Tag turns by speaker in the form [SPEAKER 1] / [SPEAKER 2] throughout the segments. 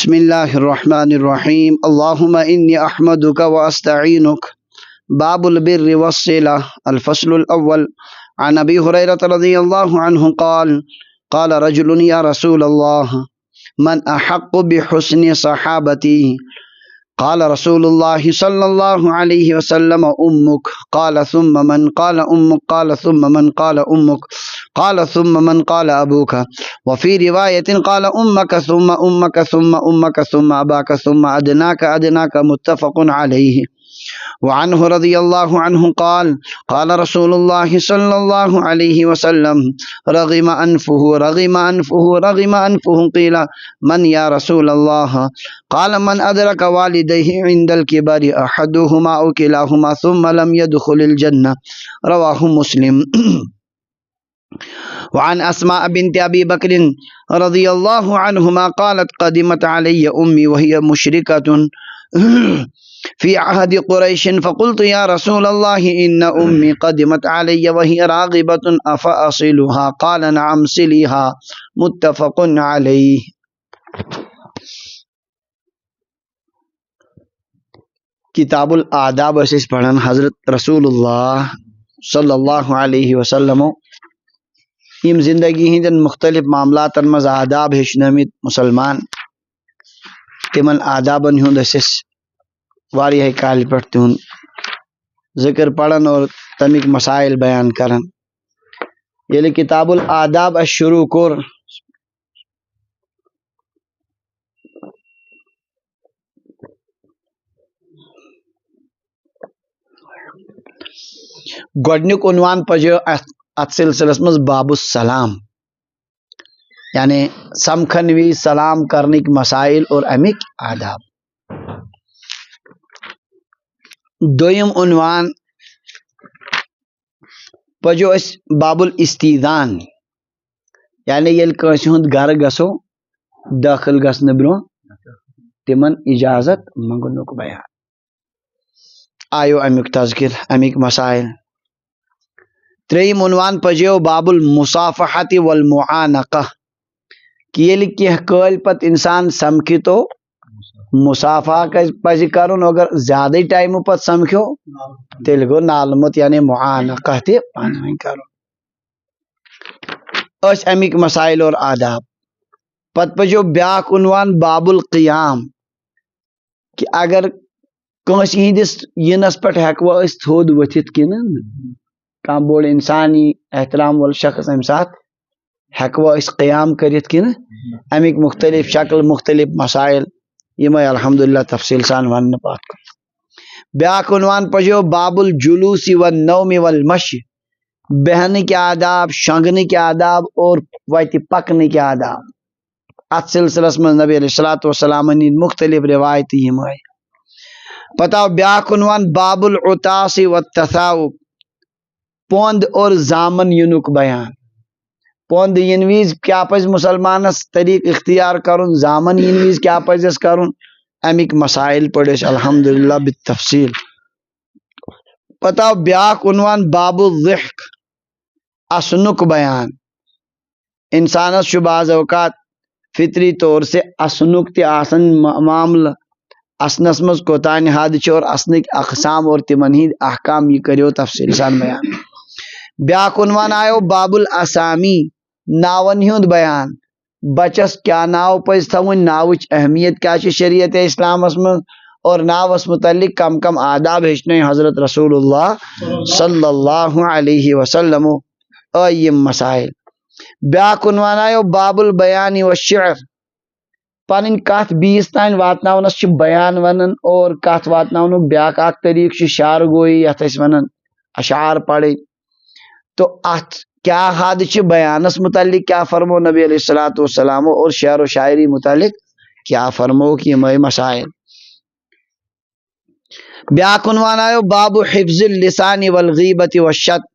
[SPEAKER 1] بسم الله الرحمن الرحيم اللهم إني أحمدك وأستعينك. باب البر والصلة. الفصل الأول. عن أبي هريرة رضي الله عنه قال قال رجل يا رسول الله من أحق بحسن صحابتي؟ قال رسول الله صلى الله عليه وسلم أمك. قال ثم من؟ قال أمك. قال ثم من؟ قال أمك. قال ثم من؟ قال أبوك. وفي رواية قال أمك ثم أمك ثم أمك ثم أباك ثم أدناك أدناك. متفق عليه. وعنه رضي الله عنه قال قال رسول الله صلى الله عليه وسلم رغم أنفه رغم أنفه رغم أنفه. قيل من يا رسول الله؟ قال من أدرك والديه عند الكبر أحدهما أو كلاهما ثم لم يدخل الجنة. رواه مسلم. وعن أسماء بنت أبي بكر رضي الله عنهما قالت قدمت علي أمي وهي مشركة في عهد قريش فقلت يا رسول الله إن أمي قدمت علي وهي راغبة أفأصلها؟ قال نعم صليها. متفق عليه. کتاب الآداب اس پڑھن حضرت رسول اللہ صلی اللہ علیہ وسلم یم زندگی ہندن مختلف معاملات مز آداب ہیچنمت مسلمان تمن آدابن ہند واریاہ کال پہ تہد ذکر پڑھن اور تمیک مسائل بیان کرن. یل کتاب الآداب اس شروع کور گۄڈنیُک عنوان پجو ات سلسلس مز باب السلام، یعنی سمکھن وی سلام کرنک مسائل اور امک آداب. دویم عنوان پجو اس باب الاستیذان، یعنی یل کٲنٛسہِ ہُنٛد گرٕ گژھو دٲخل گژھنہٕ برونٛہہ تمن اجازت منگنُک بیان. آیو امیُک تذکر امیک مسائل. ترٛیٚیِم عنوان پجو باب المصافحت والمعانقہ، کہ ییٚلہِ کینٛہہ کٲلۍ پتہٕ انسان سمکھِ تو مصافحہ پزِ کرُن، اگر زیادٕ ٹایمہٕ پتہٕ سمکھیو تیٚلہِ گوٚو نالہٕ، یعنی معانقہ تہِ پانہٕ ؤنۍ کرُن. ٲسۍ امیک مسائل اور آداب. پتہٕ پجو بیاکھ عنوان باب القیام، کہ اگر کٲنٛسہِ ہِنٛدِس یِنس پٮ۪ٹھ ہٮ۪کوا أسۍ تھوٚد ؤتھِتھ کِنہٕ کانٛہہ بوٚڑ اِنسان یی احترام وول شخص امہِ ساتہٕ ہٮ۪کوا أسۍ قیام کٔرِتھ کِنہٕ. امیک مختلف شکل مختلف مسائل یمے الحمدللہ تفصیل سان وننہٕ پتھ کُن. بیاکھ عنوان پجو باب الجلوس والنوم والمشی، بیہنٕکۍ آداب، شۄنٛگنٕکۍ آداب اور وتہِ پکنٕکۍ آداب. اتھ سلسلس منٛز نبی علیہ الصلوۃ والسلامن ہٕنٛدۍ مختلف روایتہٕ یمے. پتہٕ آو بیاکھ عنوان باب العطاس والتثاؤب، پوند اور زامن ینُک بیان. پوند ین وز کیا پز مسلمانس طریق اختیار کرن، زامن ین وز کیا پزس کرن، امیک مسائل پڑھس الحمدللہ بالتفصیل. پتہ آو بیاکھ عنوان باب الضحک، اسنک بیان. انسانس چھُ بعض اوقات فطری طور سے اسنک تہِ آسان معاملہ، اسنس مز کوتانہِ حد چھُ اور اسنک اقسام اور تمن ہند احکام، یہ کریو تفصیل سان بیان. بیاکھ عنوان آیو باب الاسامی، ناون ہند بیان. بچس کیا ناو پز تھوٕنۍ، ناوچ اہمیت کیا چھِ شریعت اسلامس من، اور ناوس متعلق کم کم آداب ہیچنٲے حضرت رسول اللہ صلی اللہ علیہ وسلم. یم مسائل. بیاکھ عنوان آیو باب البیان والشعر، پنٕنۍ کتھ بییِس تام واتناونس چھِ بیان ونان، اور کتھ واتناونُک بیاکھ اکھ طریقہٕ چھُ شعر گوئی، یتھ أسۍ ونان اشعار پڑھٕنۍ. تو اتھ کیا حد چھِ بیانس متعلق کیا فرمو نبی علیہ الصلوۃ والسلام، اور شعر و شاعری متعلق کیا فرموک، یمے مسائل. بیاکھ عنوان آیو باب حفظ اللسان والغیبت والشت،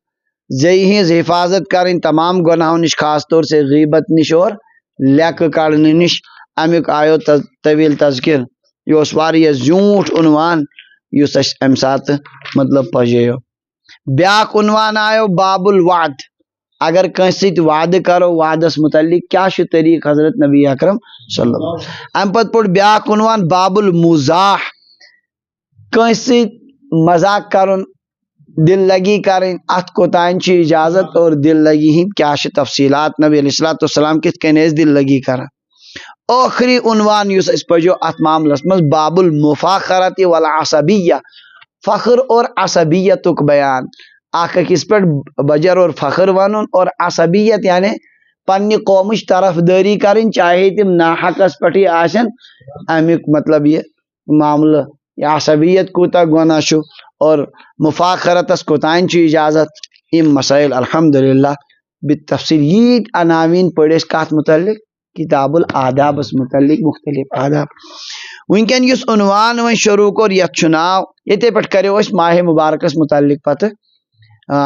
[SPEAKER 1] زئی ہنز حفاظت کریں تمام گناہوں نش، خاص طور سے غیبت نش اور لیکہ کڑنے نش. امیک آیو طویل تذکر. یہ اس واریاہ زیوٗٹھ عنوان یُس اَسہِ امہِ ساتہٕ مطلب پجیو. بیاکھ عنوان آیو باب الوعد، اگر کنس ست وعدہ کرو وعدس متعلق کیا طریق حضرت نبی اکرم صلی اللہ علیہ وسلم ام پت پوٹ بیاکھ عنوان باب المزاح کنس ست مذاق کرن دل لگی کریں ات کوتان چھ اجازت اور دل لگی ہند کیا تفصیلات نبی علیہ الصلوۃ والسلام کت کن دل لگی کران آخری عنوان یس اس پجو ات معاملس مز باب المفاخرت والعصبیہ فخر اور عصبیت بیان اخ اکس پہ بجر اور فخر ون اور عصبیت یعنی پنہ قومچ طرف داری کریں چاہے تم ناحقس پہ آسن امیک مطلب یہ معاملہ یہ عصبیت کوتا گناہ شو اور مفاخرتس کوتان چھ اجازت ام مسائل الحمدللہ بالتفصیل یہ عناوین پڑھ کت متعلق کتاب الآداب متعلق مختلف آداب ونکن یس عنوان ون شروع کور یت ناو یتے پہ کرو اس ماہ مبارکس متعلق پتہ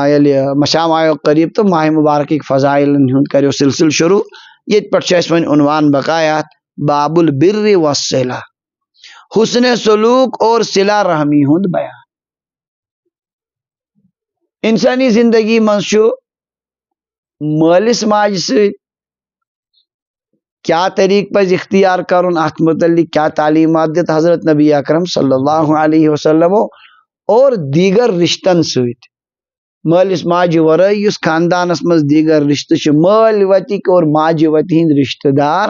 [SPEAKER 1] یل مشام آیو قریب تو ماہ مبارک فضائل ہند کرو سلسل شروع یت پہ ون عنوان بقایات باب البر والصلہ حسن سلوک اور صلہ رحمی ہند بیان انسانی زندگی مز مالس ماج ست کیا طریق پز اختیار کرن ات متعلق کیا تعلیمات دت حضرت نبی اکرم صلی اللہ علیہ وسلم اور دیگر رشتن ست مالس ماج ورائے اس خاندانس مز دیگر رشتہ مال وتک اور ماج وتی ہند رشتہ دار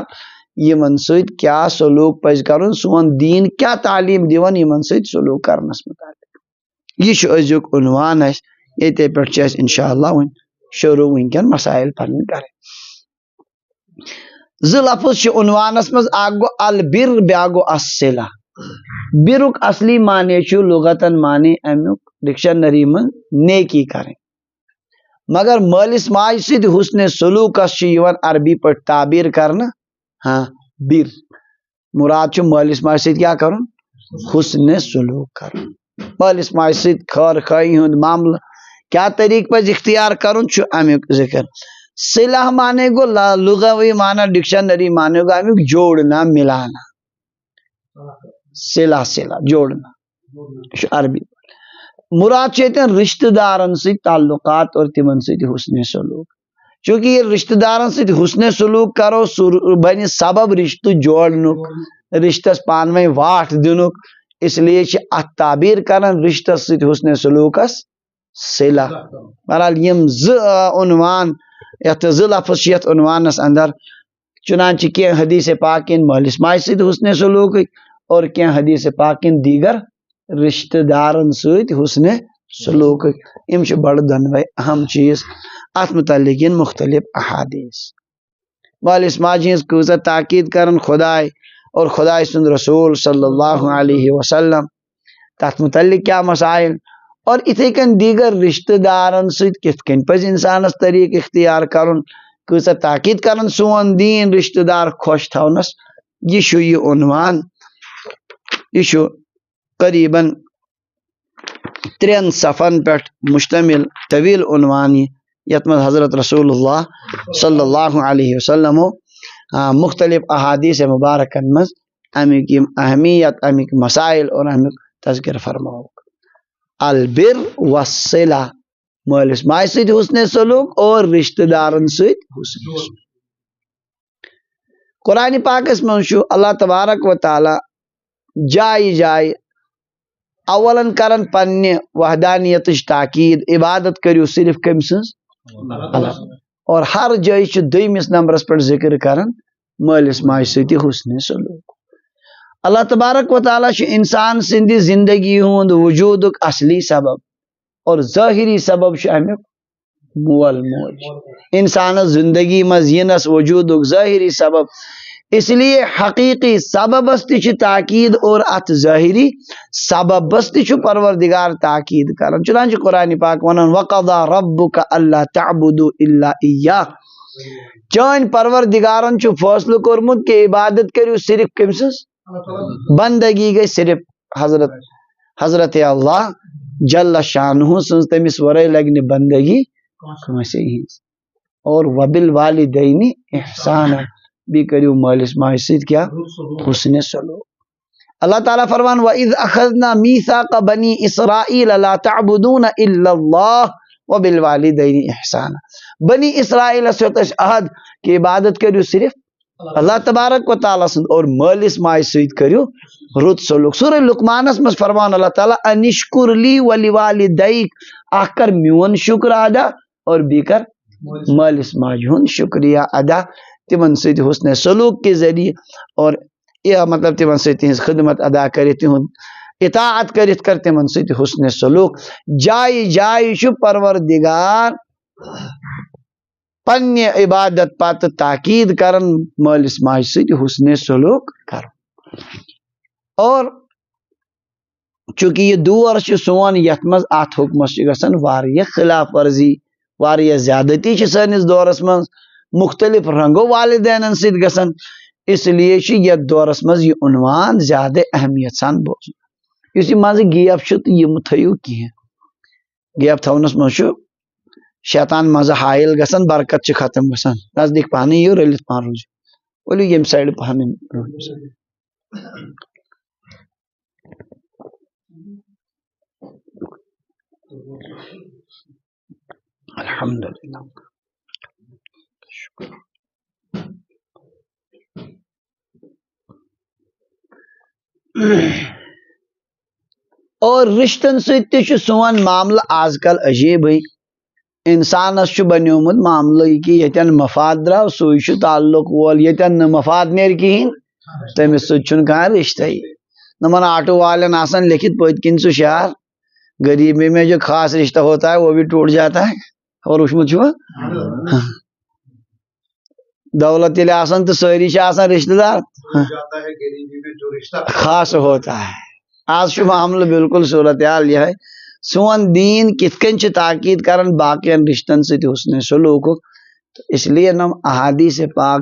[SPEAKER 1] یمن ست کیا سلوک پز کرن سون دین کیا تعلیم دیون یمن ست سلوک کرنس متعلق یہ ازیک عنوان اس یتے پہ انشاءاللہ ون شروع ونکن مسائل پن کریں ز لفظ عنوانس مز اک گو البر بیا گو الصلہ برک اصلی معنی لغتن معنی امیک ڈکشنری من نیکی کریں مگر مالس ماج ست حسن سلوکس عربی پہ تعبیر کرنا ہاں بر مراد مالس ماج ست کیا کرن حسن سلوک کرن مالس ماج ست خیر خائی ہند معاملہ کیا طریق پہ اختیار کرن امیک ذکر صلہ مانے گو لغوی معنی ڈکشنری مانے گو امیک جوڑنا ملانا صلہ صلہ جوڑنا عربی مراد چیتن رشتہ دارن سے تعلقات اور تمن سے حسن سلوک چونکہ یہ رشتہ دارن سے حسن سلوک کرو بن سبب رشتہ جوڑنک رشتس پانویں واٹ دنک اس لیے ات تعبیر کرن رشتہ سے حسن سلوکس صلہ بہرحال یم عنوان یت لفظ یت عنوانس اندر چنانچہ کی حدیث پاکن مالس ماج ست حسن سلوک اور کی حدیث پاکن دیگر رشتہ دارن ست حسن سلوک ام بڑ دنوے اہم چیز ات متعلق مختلف احادیث مالس ماج ہز کۭژاہ تاکید کرن خدائے اور خدائے سند رسول صلی اللہ علیہ وسلم تت متعلق کیا مسائل اور اتھے کن دیگر رشتہ دارن ست کت کن پز انسانس طریق اختیار کرن کۭژاہ تاکید کرن سون دین رشتہ دار خوش تھونس یہ عنوان یہ قریباً 3 صفن پہ مشتمل طویل عنوان یت من حضرت رسول اللہ صلی اللہ علیہ وسلم مختلف احادیث مبارکن مز امیک اہمیت امیک مسائل اور امیک تذکر فرماؤ البر والصلہ مالس ماج ست حسن سلوک اور رشتہ دارن ست حسن سلوک قرآن پاکس من اللہ تبارک و تعالی جائے جائے اولن کرن پنہ وحدانیت تاکید عبادت کریو صرف کم سنز اللہ اور ہر جائے دویمس نمبرس پر ذکر کرن مالس ماج ست حسن سلوک اللہ تبارک و تعالی انسان سندی زندگی ہند وجودک اصلی سبب اور ظاہری سبب امیک مول موج انسان زندگی مز ینس وجودک ظاہری سبب اس لیے حقیقی سببس تہ تاکید اور ات ظاہری سببس تہ پروردگار تاکید کرن چنانچہ قرآن پاک ونن وقضى ربک الا تعبدوا الا ایاہ چان پروردگارن فیصلہ کورمت کہ عبادت کریو صرف کم سنز بندگی گئی صرف حضرت اللہ جل شانہ سنز تمس ورائے لگن بندگی اور وبالوالدین احسانا بھی کریو مالس ماج ست کیا حسن سلوک اللہ تعالیٰ فرمان وَإِذْ أَخَذْنَا مِيثَاقَ بَنِي إِسْرَائِيلَ لَا تَعْبُدُونَ إِلَّا اللَّهَ وبالوالدین احسانا. بنی اسرائیل سوت عہد کہ عبادت کرو صرف اللہ تبارک و تعالیٰ سند اور مالس ماج ست کرو رت سلوک. سورہ لقمانس مز فرمان اللہ تعالیٰ انشکر لی ولوالدیک اخ کر میون شکر ادا اور بی کر مالس ماج ہند شکریہ ادا تمن ست حسن سلوک کے ذریعے اور یہ مطلب تمن ست تہذ خدمت ادا کر تہد اطاعت کرت کر تمن ست حسن سلوک. جائے جائے چھ پروردگار پنہ عبادت پتہ تاکید کرن مالس ماج ست حسن سلوک کر. اور چونکہ یہ دور سون یت مز ات حکمس گژھان واریاہ خلاف ورزی واریاہ زیادتی سانس دورس مز مختلف رنگو والدین ست گژھان اس لیے یتھ دورس مز یہ عنوان زیادہ اہمیت سان بوزن. اس یہ مز گیپ تو یہ تھو کہین گیپ تھونس مز شیطان مز حائل گژھان برکت ختم گژھان. نزدیک پہن یہ رلت پہن روز ولو یم سائڈ پہن الحمدللہ. اور رشتن ست سون معاملہ آج کل عجیب انسانس بنیومت معاملہ کہ یتن مفاد درو سوئی تعلق وول یتن نہ مفاد نیر کہین تمس ست رشتہ نمن آٹو والن آسان لکھت پت کن سو شعر غریبی میں جو خاص رشتہ ہوتا ہے وہ بھی ٹوٹ جاتا ہے. اور وچمت چھو دولت یل آسان تو ساری آسان رشتہ دار خاص ہوتا ہے. آج معاملہ بالکل صورت حال یہ ہے. سون دین کت کن تاکید کرن باقی رشتن ست حسن سلوک. اس لیے نم احادیث پاک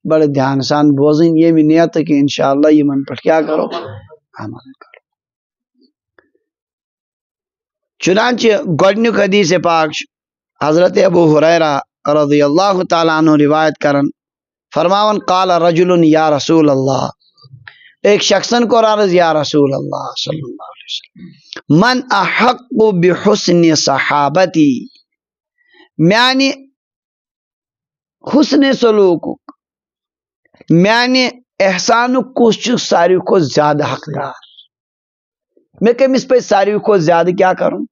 [SPEAKER 1] بڑے دھیان سان بوزن یہ بھی نیت کہ انشاءاللہ یہ من پر کیا کرو عمل کرو. چنانچہ گۄڈنیُک حدیث پاک حضرت ابو ہریرہ رضی اللہ تعالیٰ عنہ روایت کرن فرماون قال رجل یا رسول اللہ ایک شخصن کو عرض یا رسول اللہ صلی اللہ علیہ وسلم من احق بحسن صحابتی میانہ حسن سلوک میانہ احسان کس ساروی کو زیادہ حقدار. میں کمس پہ ساروی کو زیادہ کیا کروں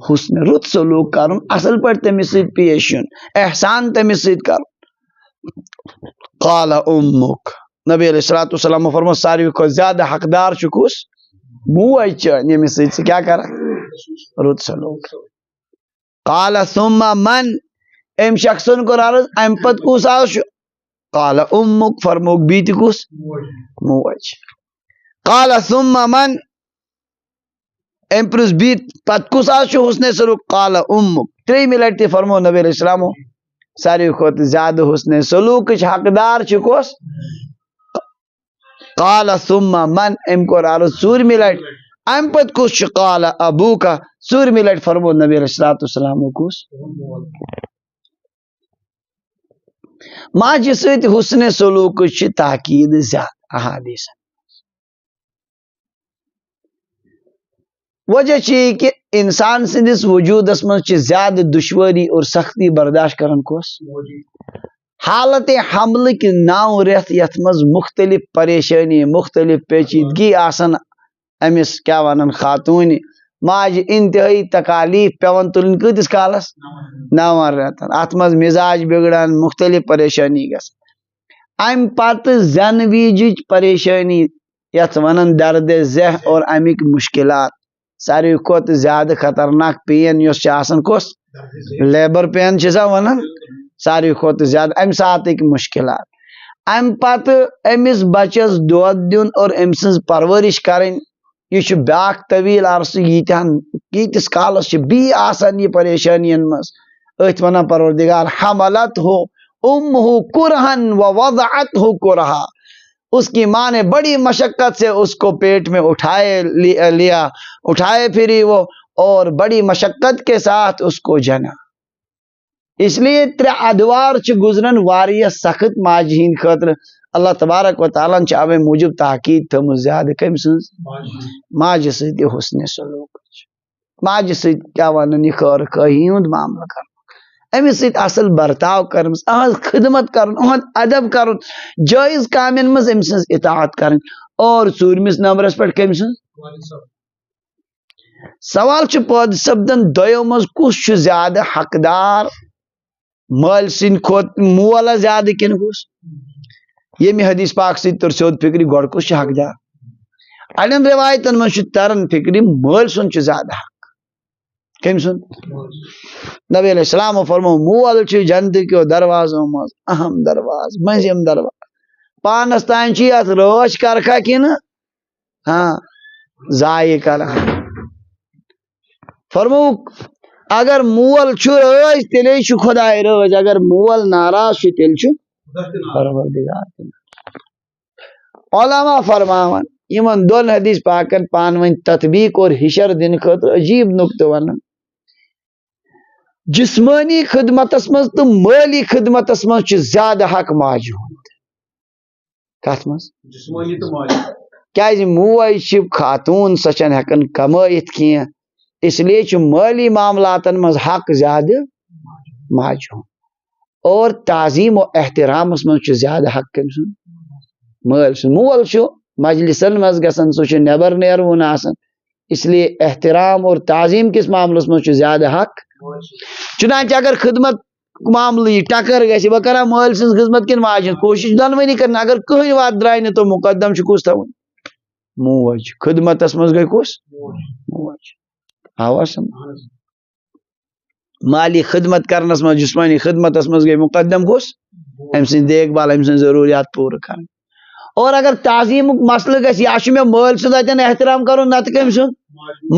[SPEAKER 1] حسن رت سلوک کرن اصل پہ تمس ست پیش یون احسان تمس ست کرن. قال امک نبی علیہ الصلوۃ والسلام فرمو ساروی کو زیادہ حقدار کس موج چان یمس ست کیا کر رت سلوک. قال ثم من ام شخصن کو عرض ام پت کس آس قال امک فرموک بیت کس موج. قال ثم من ام پرس بیت پت کس آس حسن سلوک قال امک. تریمہ لٹہ فرمو نبی علیہ السلام ساروی کھت زیادہ حسن سلوک حقدار کس قال ثم من ام کو عرض ژوٗرمہِ لٹہ ام پت کس قال ابوکا. ژوٗرمہِ لٹہ فرمو نبی علیہ الصلوۃ والسلام کس ماجہ ست حسن سلوک تاکید زیادہ احادیث. وجہ کہ انسان سندس وجودس مز زیادہ دشواری اور سختی برداشت کرن کس حالت حملک 9 رٮ۪تھ یتھ مز مختلف پریشانی مختلف پیچیدگی آسن امس کیا ونن خاتون ماج انتہائی تکالیف پیون تلن کتس کالس 9 رٮ۪تن ات مز مزاج بگڑان مختلف پریشانی گژھان. ام پتہ زن ویجچ پریشانی یتھ ونن درد ذہ اور امک مشکلات ساروی کھت زیادہ خطرناک پین یس آسان کس لیبر پین سا ونان ساروی کھت زیادہ ام ساتک مشکلات. ام پتہ امس بچس دود دین اور ام سن پرورش کریں یہ بیاکھ طویل عرصہ یتس کالس بی آسان یہ پریشانی مز ات ونان پروردگار حملت ہو امہ کرہن ووضعتہ کرہا. اس کی ماں نے بڑی مشقت سے اس کو پیٹ میں اٹھائے پھری وہ اور بڑی مشقت کے ساتھ اس کو جنا. اس لیے 3 ادوار گزرن واریاہ سخت ماجہ ہند خاطر اللہ تبارک و تعالیٰ اوے موجب تاکید تھم زیادہ کم سن ماجہ ست حسن سلوک ماجہ ست کیا ونن یہ خیر خواہی ہند معاملہ کر امس ست اصل برتاؤ کرن اہز خدمت کرن اہد ادب کرن جائز کامن مز ام سن اطاعت کرن اور ژوٗرمِس نمبرس پہ کم سن سوال پٲدٕ سپدان دۄیو منٛز کُس چھُ زیادٕ حقدار مٲلۍ سٕنٛدِ کھۄتہٕ مولا زیادٕ کِنہٕ کُس ییٚمہِ حدیث پاک سۭتۍ تر سیوٚد فکرِ گۄڈٕ کُس چھُ حقدار اڑٮ۪ن رِوایتن منٛز چھُ تران فکرِ مٲلۍ سُنٛد چھُ زیادٕ حق کٔمۍ سُنٛد نبی علیہ السلام فرمو مول چھُ جنتہٕ کیو دروازو منٛز اہم درواز مٔنٛزِم درواز پانس تام چھِ یتھ رٲچھ کرکھا کِنہٕ ہاں ضایع کران فرموک اگر مول چھُ رٲض تیٚلے چھُ خۄداے رٲض اگر مول ناراض چھُ تیٚلہِ چھُ پروردگار تہِ علما فرماوان یمن دۄن حدیث پاکن پانہٕ ؤنۍ تطبیق اور ہشر دِنہٕ خٲطرٕ عجیب نقطہٕ ونان جسمٲنی خدمتس منٛز تہٕ مٲلی خدمتس منٛز چھُ زیادٕ حق ماجہِ ہُنٛد کتھ منٛز کیازِ موج چھِ خاتوٗن سۄ چھنہٕ ہٮ۪کان کمٲیِتھ کینٛہہ اس لیے چھُ مٲلی معاملاتن منٛز حق زیادٕ ماجہِ ہُنٛد اور تعظیٖم و احترامس منٛز چھُ زیادٕ حق کٔمۍ سُنٛد مٲلۍ سُنٛد مول چھُ مجلسن منٛز گژھان سُہ چھُ نٮ۪بر نیروُن آسان اس لیے احترام اور تعظیٖم کِس معاملس منٛز چھُ زیادٕ حق چُنانچہ اگر خدمت معاملہٕ یہِ ٹکر گژھِ بہٕ کرا مٲلۍ سٕنٛز خدمت کِنہٕ ماجہِ ہٕنٛز کوٗشش دۄنوٕنی کرن اگر کٕہٕنۍ وتھ درٛاے نہٕ تہٕ مُقدم چھُ کُس تھاوُن موج خدمتس منٛز گٔے کُس موج آوا سمجھ مالی خدمت کرنس منٛز جسمٲنی خدمتس منٛز گٔے مُقدم کُس أمۍ سٕنٛز دیکھ بال أمۍ سٕنٛز ضروٗریات پوٗرٕ کرٕنۍ اور اگر تعظیٖمُک مسلہٕ گژھِ یا چھُ مےٚ مٲلۍ سُنٛد اتٮ۪ن احترام کرُن نتہٕ کٔمۍ سُنٛد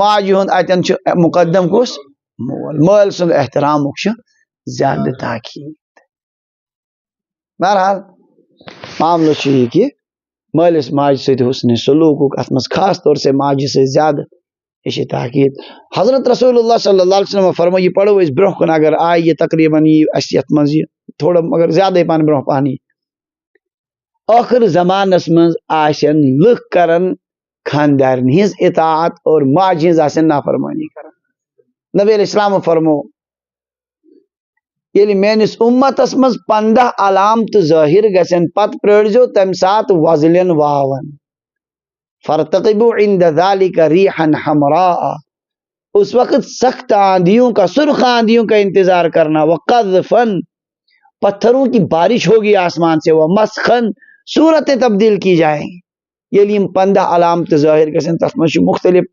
[SPEAKER 1] ماجہِ ہُنٛد اتٮ۪ن چھُ مُقدم کُس مول مٲلۍ سُنٛد احترامُک چھُ زیادٕ تاکیٖد بہرحال معاملہٕ چھُ یہِ کہِ مٲلِس ماجہِ سۭتۍ حسنِ سلوٗکُک اتھ منٛز خاص طور سے ماجہِ سۭتۍ زیادٕ یہ چھِ تاکیٖد حضرت رسول اللہ صلی اللہ علیہ وسلم فرمو یہ پڑھو أسۍ برونٛہہ کُن اگر آیہِ یہِ تقریٖباً یی اَسہِ یتھ منٛز یہِ تھوڑا مگر زیادَے پہن برونٛہہ پہن یی ٲخر زمانس منٛز آسن لُکھ کران خاندارنہِ ہِنٛز اطاعت اور ماجہِ ہِنٛز آسن نافرمٲنی کران نبی علیہ السلام فرمو ییٚلہِ میٲنِس اُمتس منٛز 15 علامتہٕ ظٲہِر گژھن پتہٕ پرٲرۍزیو تمہِ ساتہٕ وۄزلٮ۪ن واون فرتقبوا عند ذلك ريحا حمراء اس وقت سخت آندھیوں کا سرخ آندھیوں کا انتظار کرنا وقذفن پتھروں کی بارش ہوگی آسمان سے وہ مسخن صورتیں تبدیل کی جائیں گی ییٚلہِ یِم 15 علامتہٕ ظٲہِر گژھن تتھ منٛز چھُ مختلف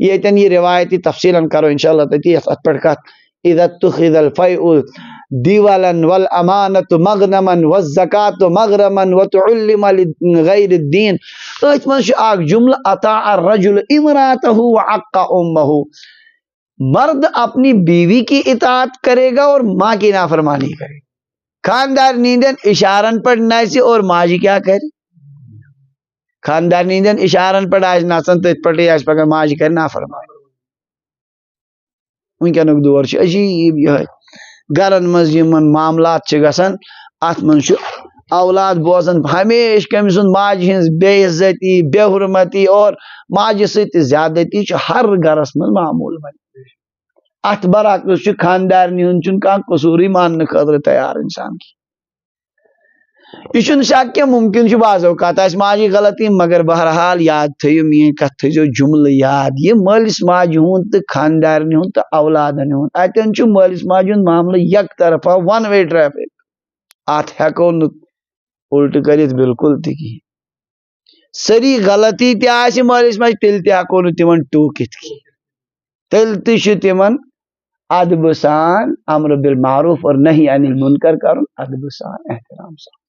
[SPEAKER 1] ییٚتٮ۪ن یہِ روایتی تفصیٖلن کرو انشاءاللہ تٔتی اتھ پٮ۪ٹھ کتھ اذا اتخذ الفيء دیولا والامانة مغنما والزکاة مغرما وتعلم لغیر الدین اتھ منٛز چھُ اکھ جملہ اطاع الرجل امرأته وعق امه مرد اپنی بیوی کی اطاعت کرے گا اور ماں کی نافرمانی کرے گا خاندار نیندن اشارن پر ناچ اور ماجی کیا کرے خاندار نیندن اشارن پر آج نژان تٔتھۍ پٮ۪ٹھٕے آسہِ پگاہ ماجہِ کرِ نافرمانی وٕنکٮ۪نُک دور چھُ عجیٖب یِہوٚے گرن منٛز یِمن معاملات چھِ گژھان اتھ منٛز چھُ اولاد بوزان ہمیشہ کٔمۍ سُنٛد ماجہِ ہٕنٛز بے عزتی بے حرمتی اور ماجہِ سۭتۍ زیادتی چھُ ہر گرس منٛز معموٗل وۄنۍ اتھ برعکس چھُ خاندارنہِ ہُنٛد چھُنہٕ کانٛہہ قصوٗرٕے ماننہٕ خٲطرٕ تیار انسان کینٛہہ یہ چھُنہٕ شک کینٛہہ ممکن چھُ بعض اوقات آسہِ ماجہِ غلطی مگر بہرحال یاد تھٲیِو میٲنۍ کتھ تھٲیزیو جملہٕ یاد یہِ مٲلِس ماجہِ ہُنٛد تہٕ خاندارنہِ ہُنٛد تہٕ اولادن ہُنٛد اتٮ۪ن چھُ مٲلِس ماجہِ ہُنٛد معاملہٕ یک طرفہ ون وے ٹریفک اتھ ہٮ۪کو نہٕ الٹہٕ کٔرِتھ بالکل تہِ کِہیٖنۍ سٲری غلطی تہِ آسہِ مٲلِس ماجہِ تیٚلہِ تہِ ہٮ۪کو نہٕ تِمن ٹوٗکِتھ کینٛہہ تیٚلہِ تہِ چھُ تِمن ادبہٕ سان امر بالمعروف اور نہی عن المنکر کرُن ادبہٕ سان احترام سان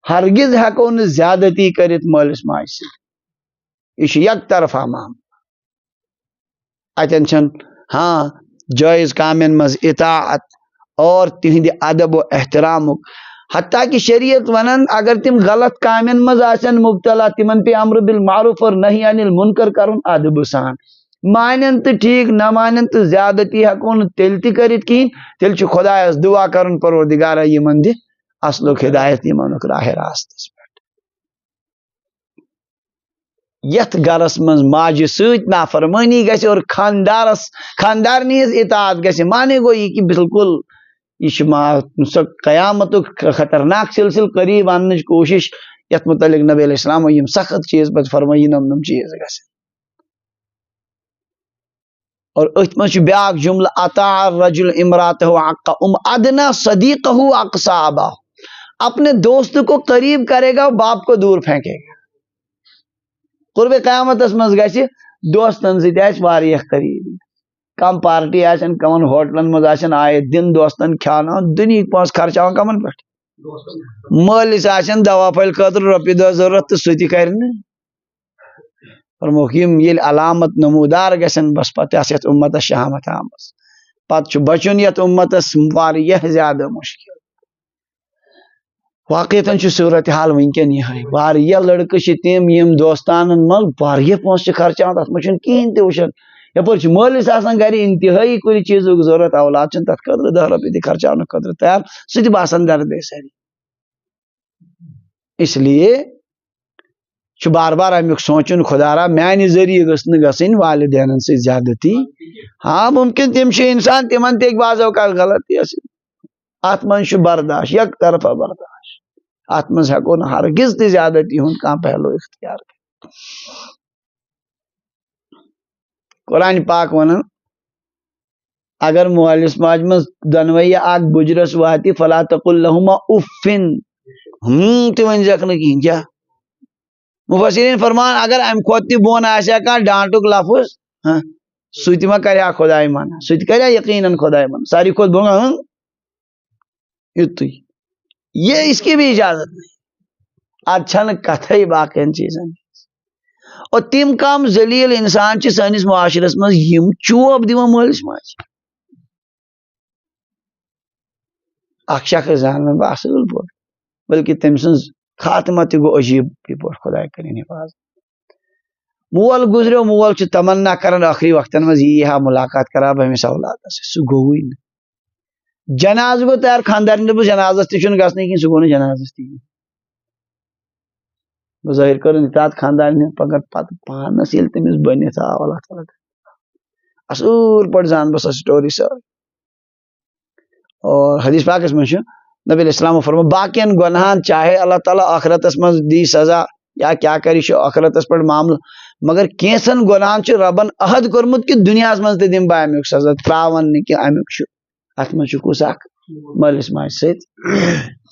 [SPEAKER 1] ہرگز ہٮ۪کو نہٕ زیادتی کٔرِتھ مٲلِس ماجہِ سۭتۍ یہِ چھُ یک طرفہ معاملہٕ اتٮ۪ن چھنہٕ ہاں جٲیز کامٮ۪ن منٛز اطاعت اور تِہنٛدِ ادب و احترامُک حتیٰ کہ شریعت ونان اگر تِم غلط کامٮ۪ن منٛز آسن مبتلا تِمن پے امر بالمعروف اور نہی عن المنکر کرُن ادبہٕ سان مانن تہٕ ٹھیٖک نہ مانن تہٕ زیادتی ہٮ۪کو نہٕ تیٚلہِ تہِ کٔرِتھ کِہیٖنۍ تیٚلہِ چھُ خۄدایس دُعا کرُن پروردگارا یِمن دِ اصلُک ہدایت یِمنُک راہ راستس پٮ۪ٹھ یت گرس من ماجہ ست نافرمانی گژھِ اور خاندارنی ہز اطاعت گژھِ مانے گو یہ کہ بالکل یہ سو قیامت خطرناک سلسل قریب انچ کوشش یت متعلق نبی علیہ السلام یم سخت چیز پہ فرمائی نم چیز گژھِ اور ات من بیاکھ جملہ اطاع الرجل امراتہ عق ادنا صدیقہ اقصى اباہ اپنے دوست کو قریب کرے گا باپ کو دور پھینکے گا قرب قیامت مز گژھِ دوستن ست آسہِ واریاہ قریب کم پارٹی آسن کمن ہوٹلن مز آسن آئے دن دوستن کھانا دنیا پونس خرچاوان کمن پہ مالس آسن دوا پھل خاطر رۄپیہِ دہ ضرورت تو سہ کر فرموک یم ییٚلہِ علامت نمودار گژھن بس پتہ آسہِ یتھ امتس شہامت آمٕژ پتہٕ چھُ بچُن یتھ امتس واریاہ زیادٕ مشکل واقعتاً چھُ صورتحال ونکیٚن یِہے واریاہ لڑکہٕ چھِ تِم یم دوستانن منٛز واریاہ پونسہٕ چھِ خرچاوان تتھ منٛز چھُنہٕ کِہیٖنۍ تہِ وٕچھان یپٲرۍ چھُ مٲلِس آسان گرِ انتہٲیی کُنہِ چیٖزُک ضروٗرت اولاد چھُنہٕ تتھ خٲطرٕ 10 رۄپیہِ تہِ خرچاونہٕ خٲطرٕ تیار سُہ تہِ باسان دردے ساری اس لیے چھُ بار بار امیُک سونچُن خدا را میانہِ ذریعہِ گٔژھ نہٕ گژھٕنۍ والدینن سۭتۍ زیادتی ہاں ممکن تِم چھِ انسان تِمن تہِ ہیٚکہِ بعض اوقات غلطی ٲسِتھ اتھ منٛز چھُ برداش یک طرفہ برداش اتھ منٛز ہیٚکو نہٕ ہرگز تہِ زیادتی ہُنٛد کانٛہہ پہلو اختیار کٔرِتھ قرآن پاک ونان اگر مٲلِس ماجہِ منٛز دۄنوَے اکھ بُجرس واتہِ فلا تقل لهما اُفِن تہِ ؤنۍزٮ۪کھ نہٕ کِہیٖنۍ کیٛاہ مفسرین فرمان اگر امہِ کھۄتہٕ تہِ بۄن آسہِ ہا کانٛہہ ڈانٹُک لفظ سُہ تہِ ما کرِ ہا خۄداے منع سُہ تہِ کرِ ہا یقیناً خۄداے منع ساروی کھۄتہٕ بۄن یُتُے یہ اس کی بھی اجازت نہیں اد چھنہٕ کتھے باقین چیزن اور تم کم ذلیل انسان چھ سٲنِس معاشرس منٛز یم چوب دِوان مٲلِس ماجہِ اکھ شخص زانن بہٕ اصل پٲٹھۍ بلکہ تٔمۍ سٕنٛز خاتمہ تہِ گوٚو عجیب پٲٹھۍ خۄداے کٔرِنۍ حفاظت مول گُزریو مول چھُ تمنا کران ٲخری وقتن منٛز یی ہا ملاقات کرا بہٕ أمِس اولادس سُہ گوٚوٕے نہٕ جنازٕ گوٚو تیار خاندارن دوٚپُس جنازس تہِ چھُنہٕ گژھنٕے کِہیٖنۍ سُہ گوٚو نہٕ جنازس تہِ کِہیٖنۍ ظٲہر کٔرٕن اطاعت خاندارن ہٕنٛدۍ پگہہ پتہٕ پانس ییٚلہِ تٔمِس بٔنِتھ آو اللہ تعالیٰ اصل پٲٹھۍ زان بہٕ سۄ سٹوری سٲرٕے اور حدیث پاکس منٛز چھُ نبی علیہ السلام فرموو باقین گۄنہان چاہے اللہ تعالیٰ ٲخرتس منٛز دی سزا یا کیٛاہ کرِ چھُ ٲخرتس پٮ۪ٹھ معاملہٕ مگر کینٛژن گۄنہان چھُ رۄبن عہد کوٚرمُت کہِ دُنیاہس منٛز تہِ دِمہٕ بہٕ امیُک سزا تراون نہٕ کینٛہہ امیُک چھُ اتھ منٛز چھُ کُس اکھ مٲلِس ماجہِ سۭتۍ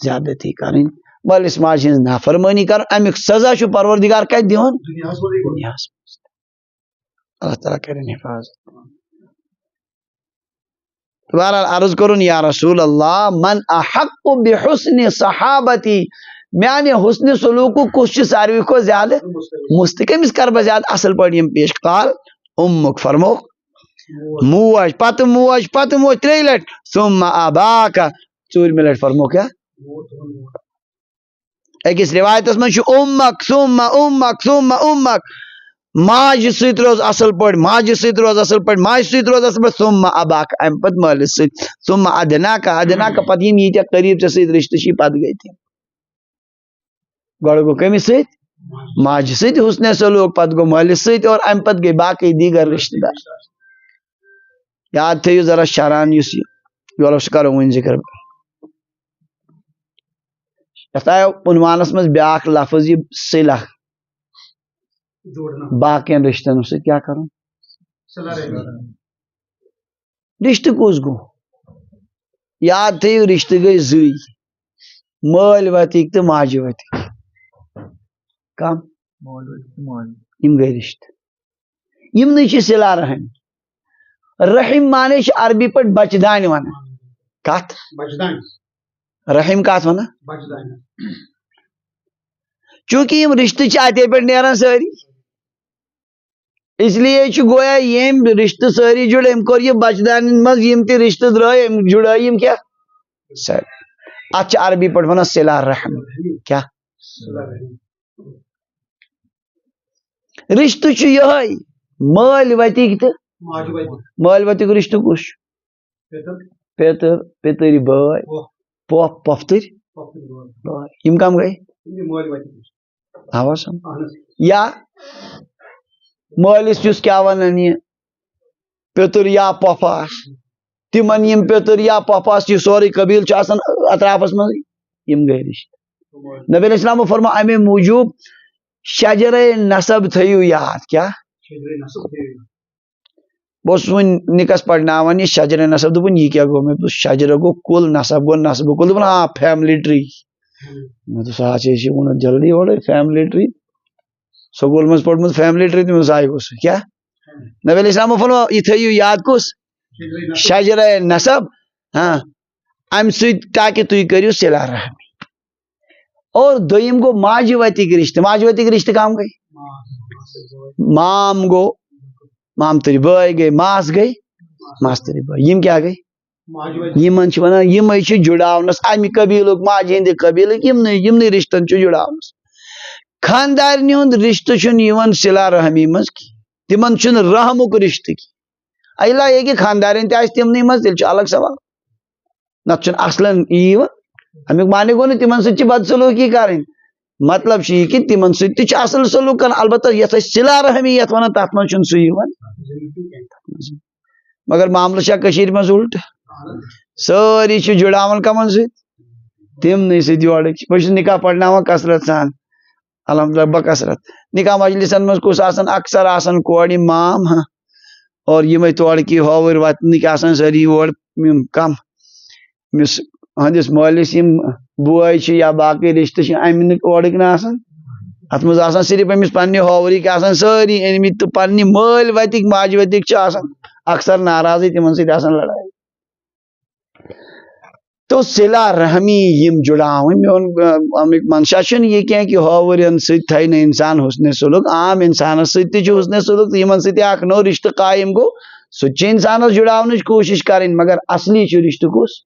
[SPEAKER 1] زیادتی کرٕنۍ مٲلِس ماجہِ ہٕنٛز نافرمٲنی کرٕنۍ امیُک سزا چھُ پروردگار کتہِ دِوان دُنیاہس منٛز اللہ تعالیٰ کرن حفاظت بہرحال عرض کرُن یا رسول اللہ من احق بحسن صحابتی میانہِ حسنِ سلوٗکُک کُس چھُ ساروی کھۄتہٕ زیادٕ مستحق أمِس کر بہٕ زیادٕ اصل پٲٹھۍ یِم پیش قال اُمُک فرموکھ موج پتہٕ موج پتہٕ موج 3 لٹہِ ثم اباکا 4مہِ لٹہِ فرموکھ کیٛاہ أکِس رِوایتس منٛز چھُ اُمک ثم اُمک ثم اُمک ماجہِ سۭتۍ روز اصل پٲٹھۍ ماجہِ سۭتۍ روز اصل پٲٹھۍ ماجہِ سۭتۍ روز اصل پٲٹھۍ ثم اباکا امہِ پتہٕ مٲلِس سۭتۍ ثم ادناکا ادناکا پتہٕ یِم ییٖتیاہ قریب ژےٚ سۭتۍ رشتہٕ چھی پتہٕ گٔے تِم گۄڈٕ گوٚو کٔمِس سۭتۍ ماجہِ سۭتۍ حسنِ سلوٗک پتہٕ گوٚو مٲلِس سۭتۍ اور امہِ پتہٕ گٔے باقٕے دیٖگر رشتہٕ دار یاد تھٲیِو ذرا شران یُس یہِ یولہٕ سُہ کرو وۄنۍ ذِکر یتھ آیو عنوانس منٛز بیاکھ لفظ یہِ صلہ باقین رشتن سۭتۍ کیٛاہ کرُن رشتہٕ کُس گوٚو یاد تھٲیِو رشتہٕ گٔے 2 مٲلۍ وتِکۍ تہٕ ماجہِ وتِکۍ کم یِم گٔے رشتہٕ یِمنٕے چھِ صلہ رحم رحم مانے چھِ عربی پٲٹھۍ بچہٕ دانہِ ونان کتھ رحم کتھ ونان چوٗنٛکہِ یِم رشتہٕ چھِ اتے پٮ۪ٹھ نیران سٲری اس لیے چھُ گویا ییٚمۍ رشتہٕ سٲری جُڑ أمۍ کوٚر یہِ بچہٕ دانٮ۪ن منٛز یِم تہِ رشتہٕ درٛاے أمۍ جُڑٲے یِم کیٛاہ سٲری اتھ چھِ عربی پٲٹھۍ ونان صلہ رحم کیٛاہ رشتہٕ چھُ یِہے مٲلۍ وتِکۍ تہٕ مٲلۍ وتیُک رشتہٕ کُس چھُ پیتٕر پیتٕرۍ بٲے پۄپھ پۄپھتٕرۍ بٲے یِم کم گٔے آواز یا مالس یس کیا ونان یہ پیتر یا پۄپھ تمن یم پیتر یا پۄپھ یہ سورے قبیل اطرافس من یم گئی رشتہ نبی علیہ السلام فرما امے موجوب شجر نسب تھیو یاد کیا بہت ون نکس پڑھناون یہ شجر نسب دپن یہ کیا گو میں شجر گو کل نسب گو نسب کل دپن ہاں فیملی ٹری میں تو ساتھ ون جلدی اور فیملی ٹری سکول مز پڑھمت فیملی ٹری تم ضائع گو کیا نبی علیہ السلام فرما یہ تھیو یاد کس شجر نسب ہاں ام سۭتۍ تاکہ تُہۍ کٔرِو صلہ رحمی اور دویم گو ماجوتی کے رشتہ کام گئی مام گو مام تری بھائی گئی ماس گئی ماس تری بھائی یم کیا گئی یمن چھ ونان یمے چھ جڑاونس امہ قبیلک ماجہ ہند قبیلک یمنے رشتن چھ جڑاونس خاندارنہ ہند رشتہ چھن یوان صلہ رحمی مز کی تمن چھن رحمک رشتہ کی اللہ یہ کہ خاندارن تہ تمنی مز تیل چھ الگ سوال نت چھن اصلاً یوان امیک معنی گو نا تمن سۭتۍ چھ بد سلوکی کریں مطلب یہ کہ تمن سۭتۍ تہ چھ اصل سلوک کرن البتہ یتھ صلہ رحمی یتھ ونان تتھ من چھن سُہ یوان مگر معاملہ چھا کشیر مز الٹ ساری چھ جڑاون کمن سۭتۍ تمنے سۭتۍ یورٕکۍ بہٕ چھُس نکاح پرناوان کثرت سان الحمدللہ بکثرت نکاح مجلسن مز کس آسان اکثر آسان کورِ مام ہاں اور یمے تورکی ہوور وطنک آسان ساری اور کم مس ہندس مالس یم بوے چھ یا باقی رشتہ چھ امن اورک نا آسان ات مز آسان صرف امس پنہ ہوورک آسان ساری أنمٕتۍ تو پنہ مٲلۍ وتک ماجہ وتک چھ آسان اکثر ناراضی تمن سۭتۍ آسان لڑائی تو صلہ رحمی یم جڑاون میون امیک منشا چھ یہ کہ ہوورین سۭتۍ تھائی نہ انسان حسن سلوک عام انسانس سۭتۍ تہ چھ حسن سلوک یمن سۭتۍ اکھ نو رشتہ قائم گو سہ چھ انسانس جڑاونچ کوشش کریں مگر اصلی چھ رشتہ کس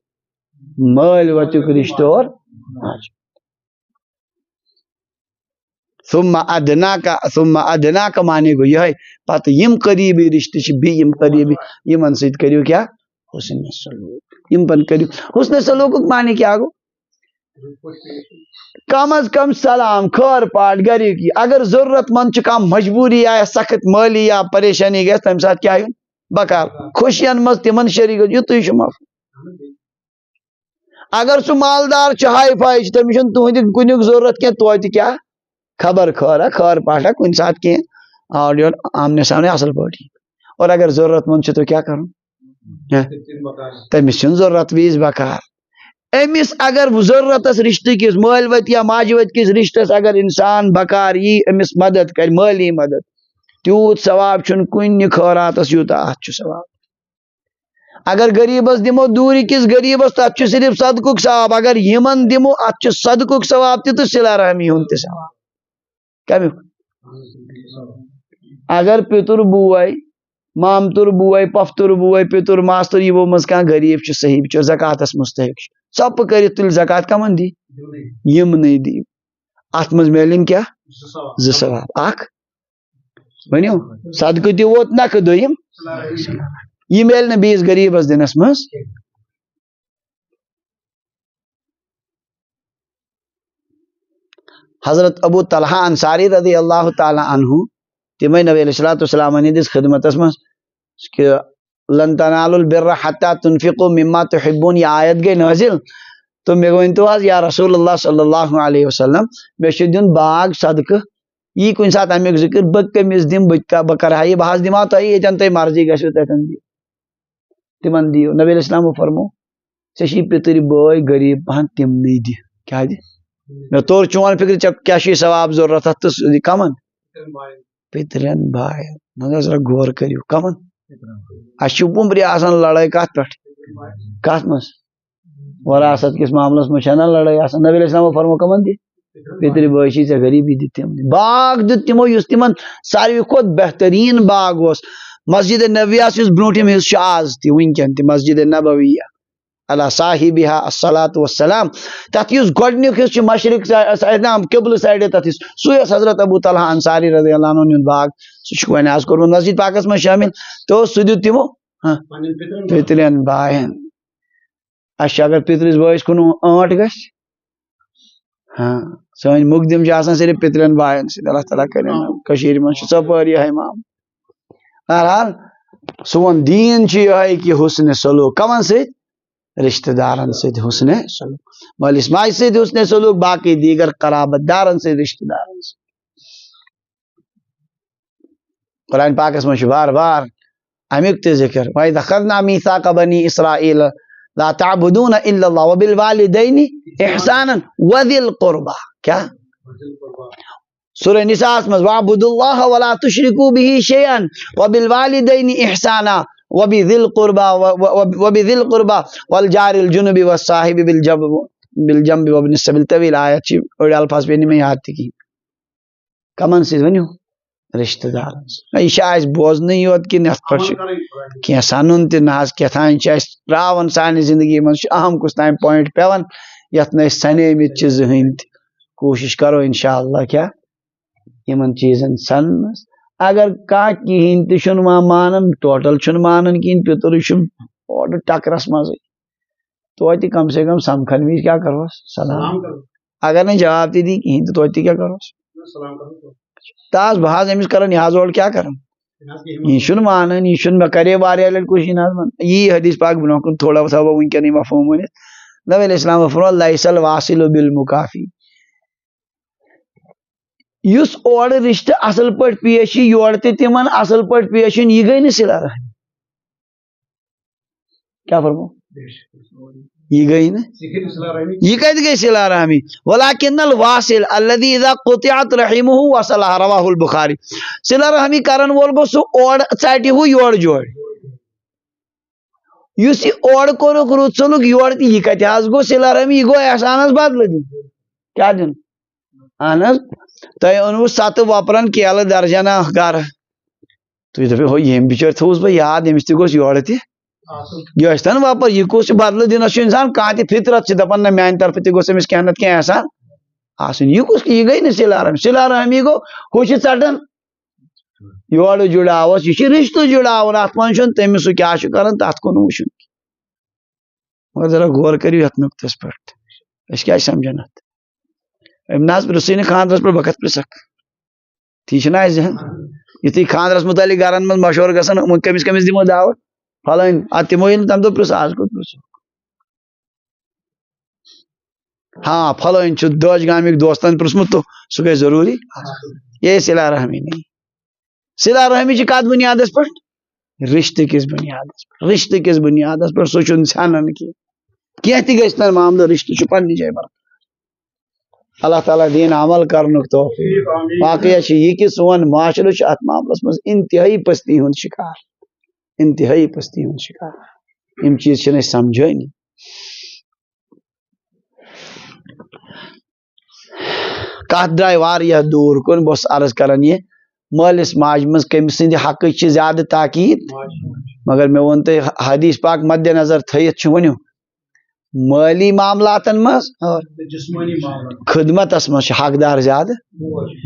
[SPEAKER 1] مٲلۍ وتک رشتہ اور ثم ادنا کا معنی گو یہ پتہ یم قریبی رشتہ چھ بی یم قریبی یمن سۭتۍ کریو کیا حسن سلوک یم پن کریو حسن سلوک معنی کیا گو کم از کم سلام خیر پاٹ گھر کی اگر ضرورت مند چھ کم مجبوری آیا سخت مالی یا پریشانی گھس تمہ سات کیا بکار خوشین مز تمن شریک یتھے چھ مفہوم اگر سہ مالدار چھ ہائی فائی چھ تمس تہند کنیک ضرورت کی توتہ کیا خبر خیر پاٹا کن سات کی اور آمنے سامنے اصل پاٹھی اور اگر ضرورت مند چھ تو کیا کروں تمس چھ ضرورت ویز بکار امس اگر ضرورت رشتہ کس مٲلۍ وت یا ماجہ وت کس رشتس اگر انسان بکار یی امس مدد کر مالی مدد تیوت ثواب چھن کن خیراتس یوتہ ات چھ ثواب اگر غریبس دمو دوری کس غریبس تت چھ صرف صدقک ثواب اگر یمن دمو ات چھ صدقک ثواب تہ صلہ رحمی ہند تہ ثواب کمیک اگر پتر بوے مامتر بوے پفتر بوے پتر ماستر یمو مز کانٛہہ غریب چھ صحیح بچور زکاتس مستحق ژوٚپ کرتھ تل زکات کمن دی یمنے دی ات مز میلن کیا زٕ ثواب اکھ ونیو صدقہ تہ ووت نکھٕ دویم یہ میل نہ بیس غریبس دنس مز حضرت ابو طلحہ انصاری رضی اللہ تعالی عنہ تمے نبی علیہ الصلوۃ والسلام ہندس خدمتس مز کہ لن تنالوا البر حتى تنفقوا مما تحبون یہ آیت گئی نازل تو مے ؤنتو حظ یا رسول اللہ صلی اللہ علیہ وسلم مے چھ دیون باغ صدقہ یہ کن سات امیک ذکر بہ کمس دم بہ کرہا یہ بہ دما تہ یتن تہ مرضی گژھو تتن دیو تمن دیو نبی علیہ السلام فرمو ژے پتر بوے غریب پہن تم نہیں دی کیا دی مے تور چون فکر کیا چھ ثواب ضرورت تو کمن پترین بھائی مگر ذرا غور کریو کمن اس پمبری آسان لڑائی کت پہ کت مز وراثت کس معاملس مز لڑائی آسان نبی علیہ السلام فرمو کمن دی پتر بھائی چھ غریبی دت تم باغ دت تمو یس تمن ساروی کھت بہترین باغ اس مسجد نبویہ یس برونٹم حصہ چھ آز تہ ونکن تہ مسجد نبویہ علی صاحبها الصلاۃ والسلام تت یس گۄڈنیُک حصہ چھ مشرق سائڈ نام قبل سائڈ تت سُے حضرت ابو طلحہ انصاری رضی اللہ عنہ ہُنٛد باغ سُہ چھُ وۄنۍ آز کوٚرمُت مسجد پاکس منٛز شٲمِل تو سُہ دیُت تِمو پترین بایَن اَسہِ چھُ اگر پترس بٲیِس کُن ٲنٹ گژھِ ہاں سن مقدم صرف پترین بائن سی اللہ تعالیٰ کریں من ثپر یہ مام بہرحال سون دین یہ کہ حسن سلوک کمن ست رشتہ دارن ست حسن سلوک مالس ماج ست حسن سلوک باقی دیگر قرابت دارن ست رشتہ دارن ست قرآن پاکس من بار بار امیک تہ ذکر وَإِذْ أَخَذْنَا مِيثَاقَ بَنِي إِسْرَائِيلَ لَا تَعْبُدُونَ إِلَّا اللَّهَ وَبِالْوَالِدَيْنِ إِحْسَانًا وَذِي الْقُرْبَى کیا سورہ نساء میں وَاعْبُدُوا اللَّهَ وَلَا تُشْرِكُوا بِهِ شَيْئًا وَبِالْوَالِدَيْنِ إِحْسَانًا وَبِذِي الْقُرْبَى وَالْجَارِ الْجُنُبِ وَالصَّاحِبِ بِالْجَنبِ وَابْنِ السَّبِيلِ طویل آیت اور الفاظ پہ نہیں یاد تھی کمن سے ونیو رشتہ دار یہ بوزن یوت کہ کی سنن تہ نا کتان راون سانہ زندگی من اہم کس تام پوائنٹ پیون یت نا سنیمت زہین کوشش کرو انشاءاللہ کیا یمن چیزن سن اگر کھانا کہین تہ مانن ٹوٹل مانن کہین پتر ٹکرس مز توتہ کم سے کم سمکھن وز کیا کروس سلام اگر نا جواب تہ دی کہین تو توتہ کیا کروس تاز بحاظ امس کرن یہ اور کیا کرن یہ مانن یہ میں کرے واریا لٹ کوشش یہ حدیث پاک برو کن تھوڑا تھا ونکن مفہوم ونت نبی علیہ السلام فرمو لیس الواصل بالمکافی یس اور رشتہ اصل پٹ پیش یور تہ تمن اصل پٹ پیش یہ گئی نا صلہ رحمی کیا فرمو یہ گئی نا یہ کت گئی صلہ رحمی ولکن الواصل الذي اذا قطعت رحمه وصلها رواه البخاری صلہ رحمی کرن وول گو سو اور ژٹہ ہو یور جوڑ یس اور کورک رت ژھنک یور تہ یہ کتہ گو صلہ رحمی یہ گو احسانس بدل دین کیا دین اہن تہ اونو 7 وپرن کیلہ درجنہ گھر تھی دپو ہو یم بچر تھوس بہ یاد امس تہ گوس یور تہ یہ نا وپر یہ کس بدل دینس انسان کھانا تہ فطرت دپان نا میانہ طرف تہ گوس امس کینہ نتہ کینہ احسان آسن یہ کس یہ گئی نا صلہ رحمی گو ہو ژٹان یور جڑاوس یہ رشتہ جڑاون ات من تمس سہ کیا کران تت کن وچن مگر ذرا غور کریو یت نقطس پہ اس کیا سمجھان ات ام نا پرسے نا خاندرس پہ بخت پرسک تی نا ذہن یتھی خاندرس متعلق گھرن من مشور گھن کمس کمس دمو دعوت فلان تمو تم دہ پرس آج کت پرس ہاں فلان دج گامک دوستن پرسمت تو سہ گئی ضروری یہ صلہ رحمی نہیں صلہ رحمی کت بنیاد پہ رشتہ کس بنیاد پہ سہ ژھنان کی تہ معاملہ رشتہ پنہ جائے برقرار اللہ تعالیٰ دین عمل کرنک توفیق واقعہ یہ کہ سون معاشرہ ات معاملس مز انتہائی پستی ہند شکار انتہائی پستی ہند شکار یم چیز سمجھانی کت درائے واریاہ دور کن بس عرض کران یہ مالس ماج مز کم سند حق زیادہ تاکید مگر میں ون تو حدیث پاک مد نظر تھیت ونیو مالی معاملاتن مز اور خدمتس مز حقدار زیادہ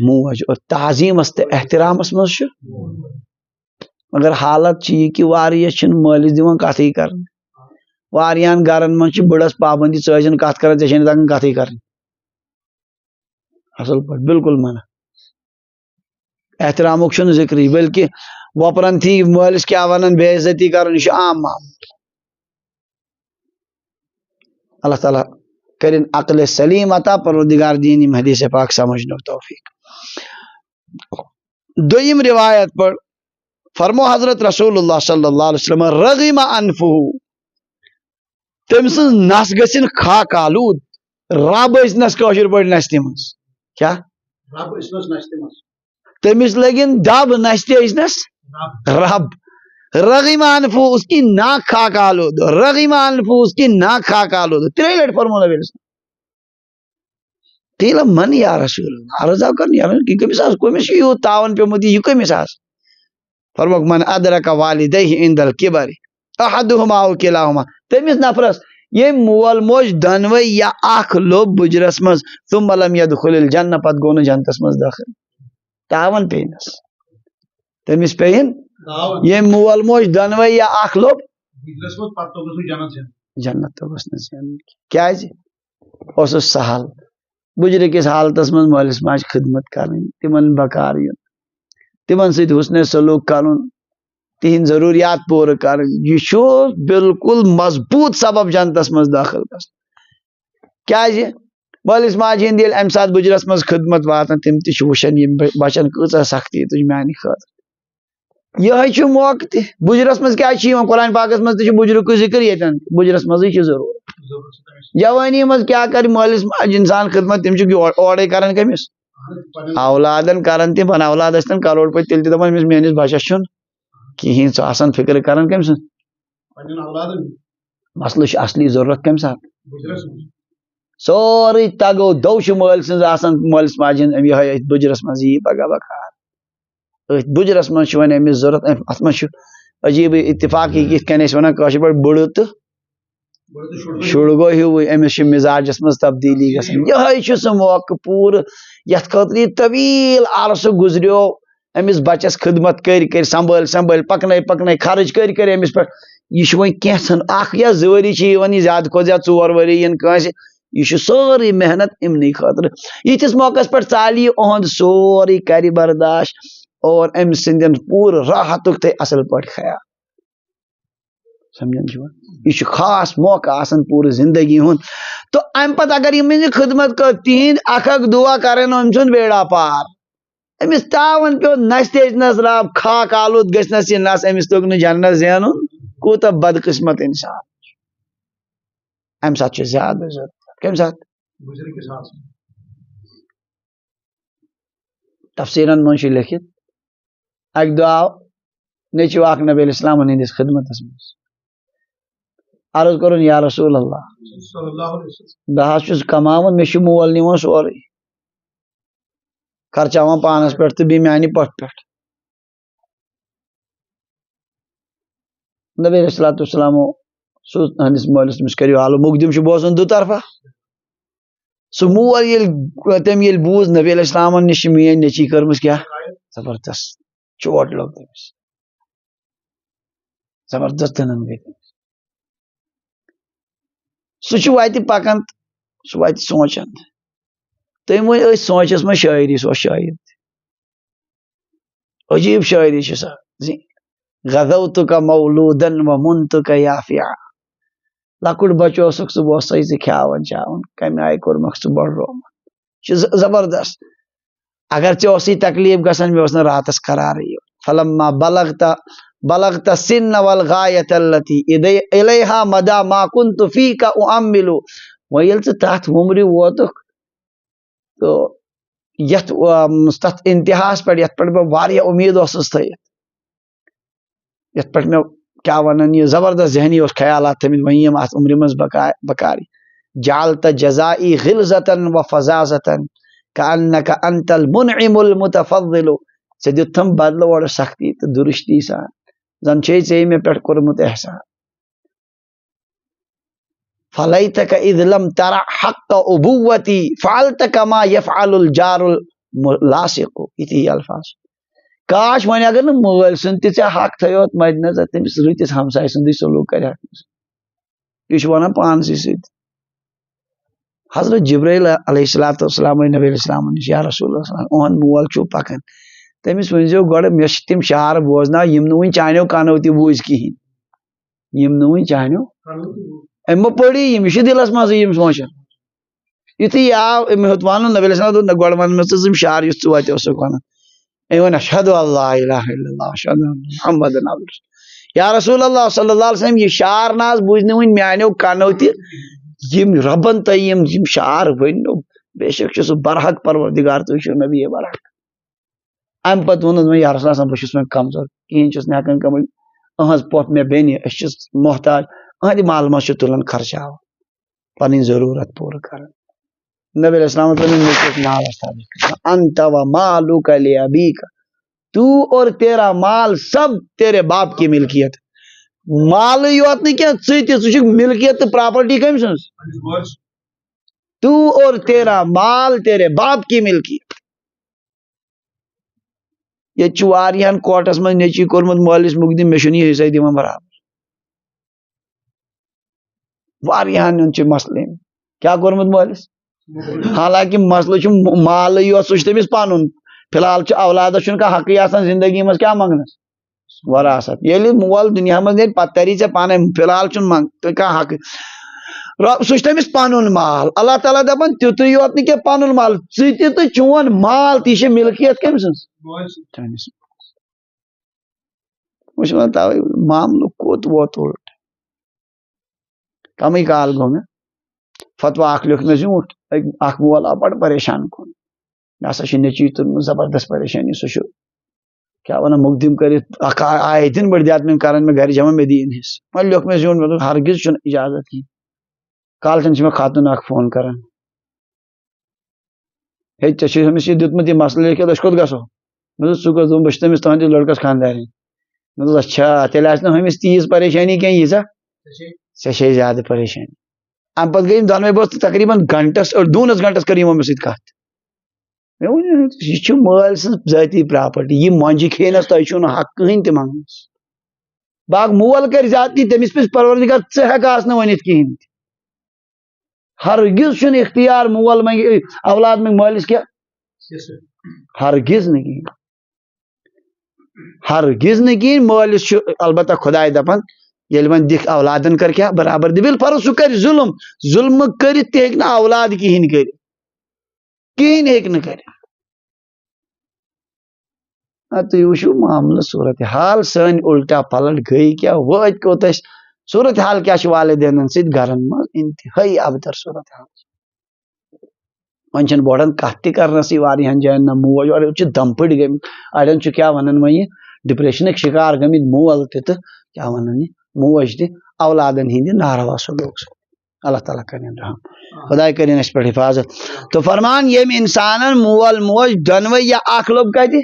[SPEAKER 1] موج اور تعظیمس تو احترامس مز مگر حالت یہ کہ واریاہ مالس دان کتھی کر واریاہن گرن من بڑس پابندی ژن کت کر ژے تگان کتھی کر اصل پہ بالکل منع احترامک ذکری بلکہ وپرن تھی مالس کیا ونان بے عزتی کرن یہ عام معاملہ اللہ تعالیٰ کرن عقل سلیم عطا پروردگار دین حدیث پاک سمجھنے توفیق دویم روایت پر فرمو حضرت رسول اللہ صلی اللہ علیہ وسلم رغم انفہ تم سن نس گھن خاک آلود رب نس کاشر پہ نستہ مز کیا تمس لگن دب نستہ نس رب رغم انفہ اس کی ناک خاک آلود رغم انفہ اس کی ناک خاک آلود 3 لٹ فرمو نبی قیل من یا رسول اللہ عرض کر یا کمس کمس یوت تاون پیومت یہ کمس فرموک من ادرک والدیہ عند الکبر احدہما او کلاہما تمس نفرس یہ مول موج دنوے یا اخ لوب بجرس مز ثم لم يدخل الجنہ پت گو جنتس مز داخل تاون پینس تمس پین یہ مول موج دنوے یا اخ لوب جنت تو گھس کیا اس سہل بجرٕ کِس حالتس منٛز مٲلِس ماجہِ خدمت کرٕنۍ تِمن بکار یُن تِمن سۭتۍ حُسنِ سلوٗک کرُن تِہنٛدۍ ضروٗریات پوٗرٕ کرٕنۍ یہِ چھُ بالکل مضبوٗط سبب جنتس منٛز دٲخل گژھُن کیازِ مٲلِس ماجہِ ہِنٛدۍ ییٚلہِ اَمہِ ساتہٕ بُجرس منٛز خدمت واتان تِم تہِ چھِ وٕچھان یِم بچن کۭژاہ سختی تُج میانہِ خٲطرٕ یِہوے چھُ موقعہٕ تہِ بُجرس منٛز کیازِ چھُ یِوان قرآن پاکس منٛز تہِ چھُ بُجرُکُے ذِکر ییٚتٮ۪ن بُجرس منٛزٕے چھِ ضروٗرت جوٲنی منٛز کیاہ کرِ مٲلِس ماجہِ اِنسان خدمت تِم چھِ اورے کران کٔمِس اولادن کران تِم پن اولاد ٲسۍتن کروڑ پٔتۍ تیٚلہِ تہِ دپان أمِس میٲنِس بچس چھُنہٕ کِہینۍ ژٕ آسان فِکر کران کٔمۍ سٕنٛز مسلہٕ چھُ اصلی ضروٗرت کمہِ ساتہٕ سورُے تگو دو چھُ مٲلۍ سٕنٛز آسان مٲلِس ماجہِ ہِنٛز یِہوے أتھۍ بُجرس منٛز یی پگاہ بکار أتھۍ بُجرس منٛز چھُ وۄنۍ أمِس ضروٗرت اتھ منٛز چھُ عجیٖبٕے اتفاقی یِتھ کٔنۍ أسۍ ونان کٲشِر پٲٹھۍ بٕڑٕ تہٕ شُر گوٚو ہیوٗوٕے أمِس چھِ مِزاجس منٛز تبدیٖلی گژھان یِہوے چھُ سُہ موقعہٕ پوٗرٕ یتھ خٲطرٕ یہِ طویٖل عرصہٕ گُزریو أمِس بچس خدمت کٔرۍ کٔرۍ سنبھٲلۍ سنبھٲلۍ پکنٲے پکنٲے خرٕچ کٔرۍ کٔرۍ أمِس پٮ۪ٹھ یہِ چھُ وۄنۍ کینٛژھن اکھ یا 2 ؤری چھِ یِوان یہِ زیادٕ کھۄتہٕ زیادٕ 4 ؤری یِن کٲنٛسہِ یہِ چھُ سٲرٕے محنت اِمنٕے خٲطرٕ یِتھِس موقعس پٮ۪ٹھ ژالہِ یہِ اُہُنٛد سورُے کرِ برداش اور أمۍ سٕنٛدٮ۪ن پوٗرٕ راحتُک تھٲے اصل پٲٹھۍ خیال سمجھان چھُوا یہِ چھُ خاص موقعہٕ آسان پوٗرٕ زندگی ہُنٛد تہٕ امہِ پتہٕ اگر یِمن یہِ خدمت کٔر تِہنٛدۍ اکھ اکھ دُعا کرن أمۍ سُنٛد بیڑا پار أمِس تاون پیوٚو نس تیجنس رب خاک آلوٗد گٔژھنس یہِ نس أمِس توٚگ نہٕ جنت زینُن کوٗتاہ بدقٕسمت انسان امہِ ساتہٕ چھُ زیادٕ ضروٗرت کمہِ ساتہٕ تفسیٖرن منٛز چھُ لیکھِتھ اکہِ دۄہ آو نیٚچوٗ اکھ نبی علیہ السلامن ہٕنٛدِس خدمتس منٛز عرض کوٚرُن یا رسول اللہ بہٕ حظ چھُس کماوان مےٚ چھُ مول نِوان سورُے خرچاوان پانس پٮ۪ٹھ تہٕ بیٚیہِ میانہِ پۄپھِ پٮ۪ٹھ نبی علیہ الصلوۃ والسلامو سوٗز تُہنٛدِس مٲلِس تٔمِس کٔرِو حالو مُقدِم چھُ بوزان دُطرفہ سُہ مول تٔمۍ ییٚلہِ بوٗز نبی علیہ السلامن نِش چھِ میٲنۍ نیٚچی کٔرمٕژ کیاہ زبردست چوٹ لوٚگ تٔمِس زبردست دٕنن گٔے تٔمِس سُہ چھُ وتہِ پکان سُہ وتہِ سونٛچان تٔمۍ ؤنۍ أتھۍ سونٛچس منٛز شٲعری سۄ ٲس شٲعر عجیٖب شٲعری چھِ سۄ غزوتُکا مولوٗدن و مُنتُکا یافیا لۄکُٹ بچہٕ اوسُکھ ژٕ اوسے ژٕ کھیاوان چاوان کمہِ آیہِ کوٚرمکھ ژٕ بڑرومُت چھُ زبردست اگر ژےٚ اوسُے تکلیٖف گژھان مےٚ اوس نہٕ راتس قرارٕے یِوان فلما بلغت السن والغایة التي الیہا مدا ما كنت فیک اؤمل وۄنۍ ییٚلہِ ژٕ تتھ وُمرِ ووتُکھ تہٕ یتھ تتھ انتہاہس پٮ۪ٹھ یتھ پٮ۪ٹھ بہٕ واریاہ امید اوسُس تھٲیِتھ یتھ پٮ۪ٹھ مےٚ کیاہ ونان یہِ زبردست ذہنی اوس خیالات تھٲمٕتۍ وۄنۍ یِم اتھ عمرِ منٛز بکار جعلت جزائی غلظة و فظاظة كأنك انت المنعم المتفضل ژےٚ دِتتھم بدلہٕ اورٕ سختی تہٕ درستی سان زن چھے ژےٚ مےٚ پٮ۪ٹھ کوٚرمُت احسان فلیتک اذ لم ترى حق ابوتی فعلت كما يفعل الجار اللاصق یِتھی الفاظ کاش وۄنۍ اگر نہٕ مٲلۍ سُنٛد تہِ ژےٚ حق تھٲیوت مدِ نظر تٔمِس رٕتِس ہمساے سُنٛدٕے سلوٗک کرِہکھ یہِ چھُ ونان پانسٕے سۭتۍ حضرت جبرائیل علیہ الصلوۃ والسلام نبی علیہ السلامن نِش یا رسول اللہ اُہُنٛد مول چھُ پکان تٔمِس ؤنۍزیو گۄڈٕ مےٚ چھِ تِم شعر بوزناو یِم نہٕ وُنہِ چانیو کانو تہِ بوٗزۍ کِہینۍ یِم نہٕ وُنہِ چانیو أمۍ مہ پٔری یِم یہِ چھُ دِلس منٛزٕے یِم سونٛچان یُتھُے یہِ آو أمۍ ہیوٚت ونُن نبی علیہ السلام دوٚپ نہ گۄڈٕ ون مےٚ ژٕ یِم شعر یُس ژٕ وتہِ اوسُکھ ونان أمۍ ووٚن اشہدُ اللہ الہ الا اللہ اشہدُ ان محمدًا عبدہ یا رسول اللہ صلی اللہ علیہ وسلم یہِ شعر نہ حظ بوٗزۍ نہٕ وُنہِ میانیو کانو تہِ یِم رۄبن تۄہہِ یِم شعر ؤنو بے شک چھُ سُہ برحق پروردگار تُہۍ چھِو نبی برحق امہِ پتہٕ ووٚنُس وۄنۍ یا رسول اللہ بہٕ چھُس وۄنۍ کمزور کِہینۍ چھُس نہٕ ہٮ۪کان کمٲوِتھ أہنٛز پۄپھ مےٚ بیٚنہِ أسۍ چھِس محتاج أہنٛدِ مالہٕ منٛز چھِ تُلان خرچاوان پنٕنۍ ضروٗرت پوٗرٕ کران نبی علیہ السلام انت و مالک لابیک تو اور تیرا مال سب تیرے باپ کی ملکیت مالٕے یوت نہٕ کینٛہہ ژٕ تہِ ژٕ چھُکھ ملکیت تہٕ پراپرٹی کٔمۍ سٕنٛز تو اور تیرا مال تیرے باپ کی ملکیت ییٚتہِ چھُ واریاہن کوٹس منٛز نیٚچی کوٚرمُت مٲلِس مُقدِم مےٚ چھُنہٕ یہِ حِصے دِوان برابر واریاہن ہُنٛد چھُ مسلہٕ کیاہ کوٚرمُت مٲلِس حالانکہ مسئلہ مال یوت سہ تمس پن فی الحال اولادس حقی آسان زندگی مز کیا منگنس وراثت ییٚلہِ مول دنیا مز نیرِ پتہٕ تری ژےٚ پانے فی الحال منگ کانٛہہ حق سہ تمس پن مال اللہ تعالیٰ دپان تیُتُے یوت نہٕ کینٛہہ پنُن مال ژٕ تہِ تہٕ چون مال تہِ چھِ ملکیت کٔمۍ سٕنٛز وچھ توے معاملہ کوٚت ووت الٹ کمٕے کال گوٚو مےٚ فتوا اکھ لیوٚکھ مےٚ زیوٗٹھ اکھ مول آو بڑٕ پریشان کُن مےٚ ہسا چھِ نیٚچوۍ تُلمٕژ زبردست پریشانی سُہ چھُ کیٛاہ وَنان مقدم کٔرِتھ اکھ آیہِ دِنہٕ بٔڑۍ دیت مےٚ کران مےٚ گرِ جمع مےٚ دِیِن حصہٕ وۄنۍ لیوٚکھ مےٚ زیوٗٹھ مےٚ دوٚپ ہرگز چھُنہٕ اجازت کینٛہہ کالچن چھِ مےٚ خاتوٗن اکھ فون کران ہے ژےٚ چھُے أمِس یہِ دیُتمُت یہِ مسلہٕ لیکھِتھ أسۍ کوٚت گژھو مےٚ دوٚپ ژٕ کوٚت بہٕ چھُس تٔمِس تُہنٛدِس لڑکس خانٛدارنۍ مےٚ دوٚپ اچھا تیٚلہِ آسہِ نہٕ أمِس تیٖژ پریشٲنی کینٛہہ ییٖژاہ ژےٚ چھے زیادٕ پریشٲنی امہِ پتہٕ گٔے یِم دۄنوے بٲژ تقریٖبن گنٹس دوٗنس گنٹس کٔر یِمو مےٚ سۭتۍ کتھ مےٚ ووٚن یہِ چھُ مٲلۍ سٕنٛز ذٲتی پراپرٹی یہِ مۄنجہِ کھیٚنس تۄہہِ چھُو نہٕ حق کٕہٕنۍ تہِ منٛگنس باغ مول کرِ زیادتی تٔمِس پزِ پروردگار ژٕ ہٮ۪کہٕ نہٕ ؤنِتھ کِہیٖنۍ تہِ ہرگز چھُنہٕ اختیار مول منگہِ اولاد منگہِ مٲلِس کینٛہہ ہرگز نہٕ کِہیٖنۍ ہرگز نہٕ کِہیٖنۍ مٲلِس چھُ البتہ خۄداے دپان ییٚلہِ وۄنۍ دِکھ اولادن کر کیٛاہ برابر دِ بالفرض سُہ کرِ ظلم کٔرِتھ تہِ ہیٚکہِ نہٕ اولاد کِہیٖنۍ کٔرِتھ کِہیٖنۍ ہیٚکہِ نہٕ کٔرِتھ تُہۍ وٕچھِو معاملہٕ صوٗرت حال سٲنۍ الٹا پلٹ گٔے کیٛاہ وٲتۍ کوٚت أسۍ صوٗرت حال کیٛاہ چھِ والدینن سۭتۍ گرن منٛز انتہٲیی ابتر صوٗرت حال وۄنۍ چھنہٕ بوڑن کتھ تہِ کرنسٕے واریاہن جاین نہ موج اورٕ چھِ دم پٔٹۍ گٔمٕتۍ اڑٮ۪ن چھُ کیٛاہ ونان وۄنۍ یہِ ڈپریشنٕکۍ شکار گٔمٕتۍ مول تہِ تہٕ کیٛاہ ونان یہِ موج تہِ اولادن ہِنٛدِ ناروا سلوک سۭتۍ اللہ تعالیٰ کرن رحم خداے کرن اَسہِ پٮ۪ٹھ حفاظت تہٕ فرمان ییٚمۍ اِنسانن مول موج دۄنوے یا اکھ لوٚب کتہِ